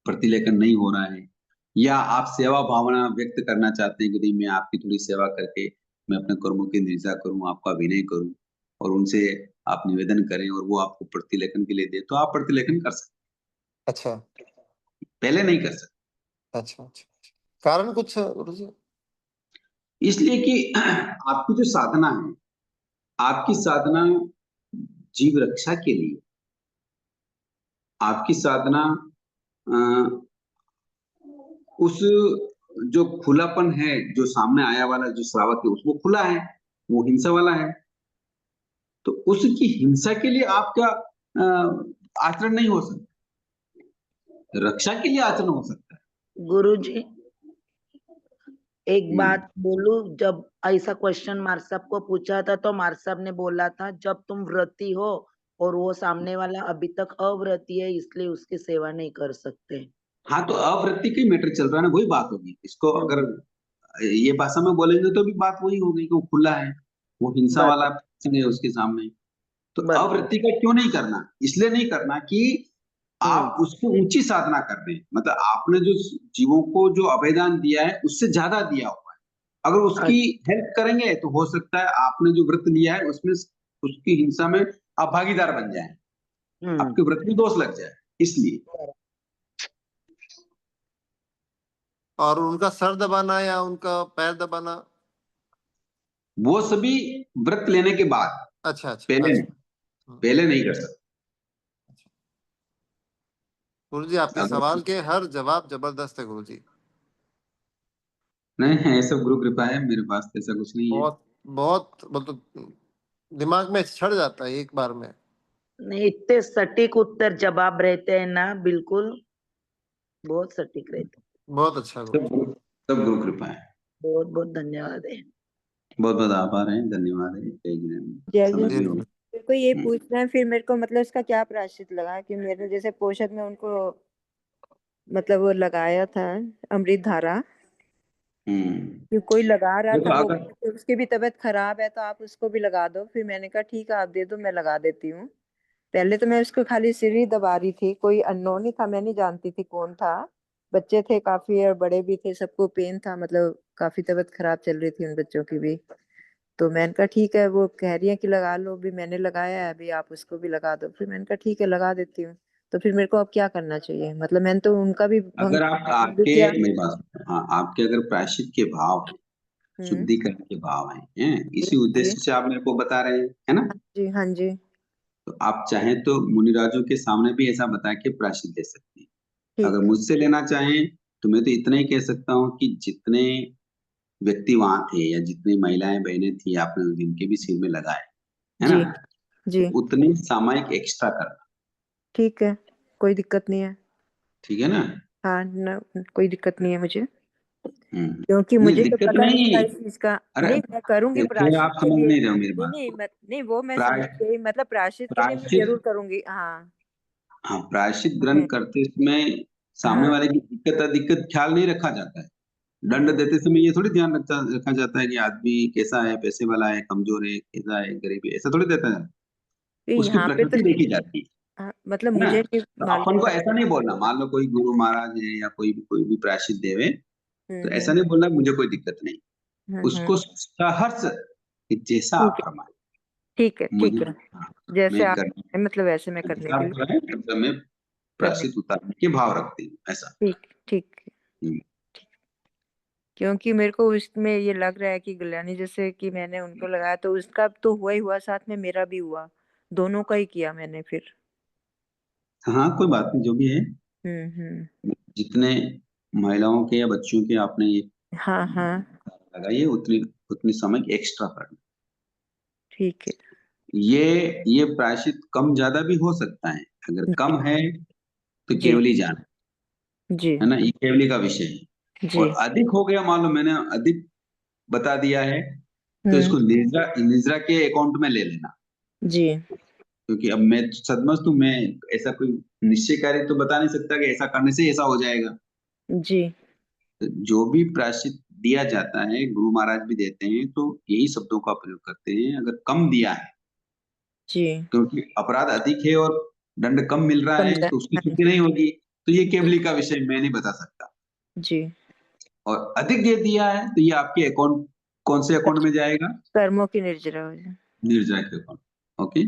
प्रतिलेखन नहीं हो रहा है, या आप सेवा भावना व्यक्त करना चाहते हैं कि नहीं, मैं आपकी थोड़ी सेवा करके मैं अपने कर्मों की निर्जा करूं, आपका विनय करूं, और उनसे आप निवेदन करें और वो आपको प्रतिलेखन के लिए दे, तो आप प्रतिलेखन कर सकते अच्छा। हैं, पहले नहीं कर सकते। अच्छा। अच्छा। कारण कुछ गुरु जी। इसलिए कि आपकी जो साधना है, आपकी साधना जीव रक्षा के लिए, आपकी साधना अ, उस जो खुलापन है, जो सामने आया वाला जो श्रावक है उसको खुला है, वो हिंसा वाला है, तो उसकी हिंसा के लिए आपका आचरण नहीं हो सकता, रक्षा के लिए आचरण हो सकता है। गुरुजी, एक हम्म। बात बोलूं, जब ऐसा क्वेश्चन मार साहब को पूछा था तो मार साहब ने बोला था, जब तुम व्रती हो और वो सामने वाला अभी तक अव्रती है इसलिए उसकी सेवा नहीं कर सकते। हाँ, तो अवृत्ति की मैटर चल रहा है ना, वही बात होगी, इसको अगर हम्म, ये भाषा में बोलेंगे तो भी बात वही होगी कि वो खुला है, वो हिंसा वाला बराबर है उसके सामने। तो बराबर। अवृत्ति का क्यों नहीं करना, इसलिए नहीं करना कि हम्म, आप उसको ऊंची साधना कर रहे हैं, मतलब आपने जो जीवों को जो अभयदान दिया है उससे ज्यादा दिया हुआ है, अगर उसकी अच्छा, हेल्प करेंगे तो हो सकता है आपने जो व्रत लिया है उसमें उसकी हिंसा में आप भागीदार बन जाए, हम्म, आपके व्रत में दोष लग जाए, इसलिए। और उनका सर दबाना या उनका पैर दबाना। वो सभी व्रत लेने के बाद, अच्छा। अच्छा। पहले नहीं, अच्छा। पहले नहीं कर सकते। गुरु जी, आपके अगर सवाल के हर जवाब जबरदस्त है गुरु जी। नहीं है, सब गुरु कृपा है, मेरे पास तो ऐसा कुछ नहीं है। बहुत बहुत मतलब दिमाग में छड़ जाता है एक बार में। नहीं, इतने सटीक उत्तर जवाब रहते हैं ना, बिल्कुल बहुत सटीक रहते बहुत अच्छा गुरु सब जी। गुरु सब गुरु कृपा है। हैं। बहुत बहुत धन्यवाद है। बहुत बहुत आभार है, धन्यवाद है, जय जिनेन्द्र, जय समझ जी में जय। होगा। जी। मेरे को ये हम्म, पूछना है फिर, मेरे को मतलब इसका क्या प्रायश्चित लगा कि मेरे जैसे पोषक में उनको मतलब वो लगाया था अमृत धारा, हम्म। कि कोई लगा रहा था, देखो वो अगर तो उसकी भी तबीयत खराब है तो आप उसको भी लगा दो। फिर मैंने कहा ठीक है आप दे दो, मैं लगा देती हूँ। पहले तो मैं उसको खाली सिर ही दबा रही थी, कोई अननोन ही था, मैं नहीं जानती थी कौन था। बच्चे थे काफी और बड़े भी थे, सबको पेन था, मतलब काफी तबीयत खराब चल रही थी उन बच्चों की भी। तो मैंने कहा ठीक है, वो कह रही है कि लगा लो, भी मैंने लगाया है, अभी आप उसको भी लगा दो। फिर मैंने कहा ठीक है लगा देती हूँ। तो फिर मेरे को अब क्या करना चाहिए, मतलब मैंने तो उनका भी भंग अगर आप भी आपके किया। मेरी बात सुनो, हाँ, आपके अगर प्रायश्चित के भाव हैं, हम्म। शुद्धिकरण के भाव हैं, जी इसी जी। उद्देश्य से आप मेरे को बता रहे हैं, है ना, जी हाँ जी। तो आप चाहें तो मुनिराजों के सामने भी ऐसा बता के प्रायश्चित दे सकते हैं। अगर ठीक। मुझसे लेना चाहें तो मैं तो इतना ही कह सकता हूँ कि जितने व्यक्ति वहां थे या जितनी महिलाएं बहनें थी आपने जिनके भी सिर में लगाए, है ना, जी जी। उतनी सामायिक एक्स्ट्रा करना, ठीक है, कोई दिक्कत नहीं है। ठीक है ना। हाँ न, कोई दिक्कत नहीं है मुझे, हम्म। क्योंकि नहीं मुझे तो दिक्कत पता नहीं था नहीं। इस चीज का। अरे नहीं, मैं करूंगी फिर प्रायश्चित आप के समझ लिए। नहीं रहे हो मेरी नहीं बात नहीं को। नहीं, वो मैं समझ प्राय गई, मतलब प्रायश्चित के लिए मैं प्रायश्चित, जरूर करूंगी। हाँ। हाँ प्रायश्चित ग्रहण करते समय सामने हाँ। वाले की दिक्कत अधिक्कत ख्याल नहीं रखा जाता है। दंड देते समय ये थोड़ी ध्यान रखा जाता है कि आदमी कैसा है, पैसे वाला है, कमजोर है, कैसा है, गरीब है, ऐसा थोड़ी देता है। तो उसकी यहाँ पे तो प्रकृति देखी जाती मतलब है ना। मुझे नहीं तो अपन मालूम को था। ऐसा नहीं बोलना, मान लो कोई गुरु महाराज है या कोई भी प्रायश्चित देवे, तो ऐसा हम्म। नहीं बोलना मुझे कोई दिक्कत नहीं। हम्म। उसको सहर्ष कि जैसा आप ठीक है, फरमाए ठीक है, मुझे, ठीक है। हाँ, जैसे मैं आप करने, मतलब वैसे मैं करने जैसा के आप लिए करें तब मैं करने। प्रायश्चित उतारने के भाव रखती हूँ ऐसा। ठीक, ठीक, हम्म। ठीक। क्योंकि मेरे को इसमें ये लग रहा है कि गल्यानी जैसे कि मैंने उनको लगाया तो उसका तो हुआ ही हुआ, साथ में मेरा भी हुआ, दोनों का ही किया मैंने फिर। हाँ कोई बात नहीं, जो भी है, हम्म। जितने महिलाओं के या बच्चों के आपने ये हाँ हाँ, लगाई है उतनी उतनी समय एक्स्ट्रा करना। ठीक है। ये प्रायश्चित कम ज्यादा भी हो सकता है। अगर जी कम है तो जी केवली जान, जी है ना, ये केवली का विषय है। जी। और अधिक हो गया, मान लो मैंने अधिक बता दिया है, तो हम्म। इसको निद्रा निद्रा के अकाउंट में ले लेना। जी क्योंकि अब मैं सदमस्त हूँ, मैं ऐसा कोई निश्चयकारी तो बता नहीं सकता कि ऐसा करने से ऐसा हो जाएगा। जी तो जो भी प्रायश्चित दिया जाता है, गुरु महाराज भी देते हैं, तो यही शब्दों का प्रयोग करते हैं। अगर कम दिया है जी। क्योंकि अपराध अधिक है और दंड कम मिल रहा है, समझा। तो उसकी हाँ छुट्टी नहीं होगी। तो ये केवली का विषय मैं नहीं बता सकता। जी। और अधिक दे दिया है तो ये आपके अकाउंट, कौन से अकाउंट में जाएगा? कर्मों की निर्जरा हो जाए। निर्जरा के account. Okay,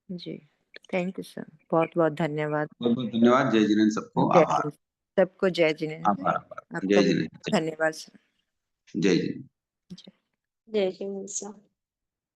ji. Thank you sir, बहुत बहुत धन्यवाद। बहुत बहुत धन्यवाद। जय जिनेन्द्र, सबको जय आभार। जिनेन्द्र। सबको जय जिनेन्द्र। आभार आभार। आपका जय भी जिनेन्द्र। धन्यवाद सर। जय जिनेन्द्र। जय। जय श्री कृष्ण।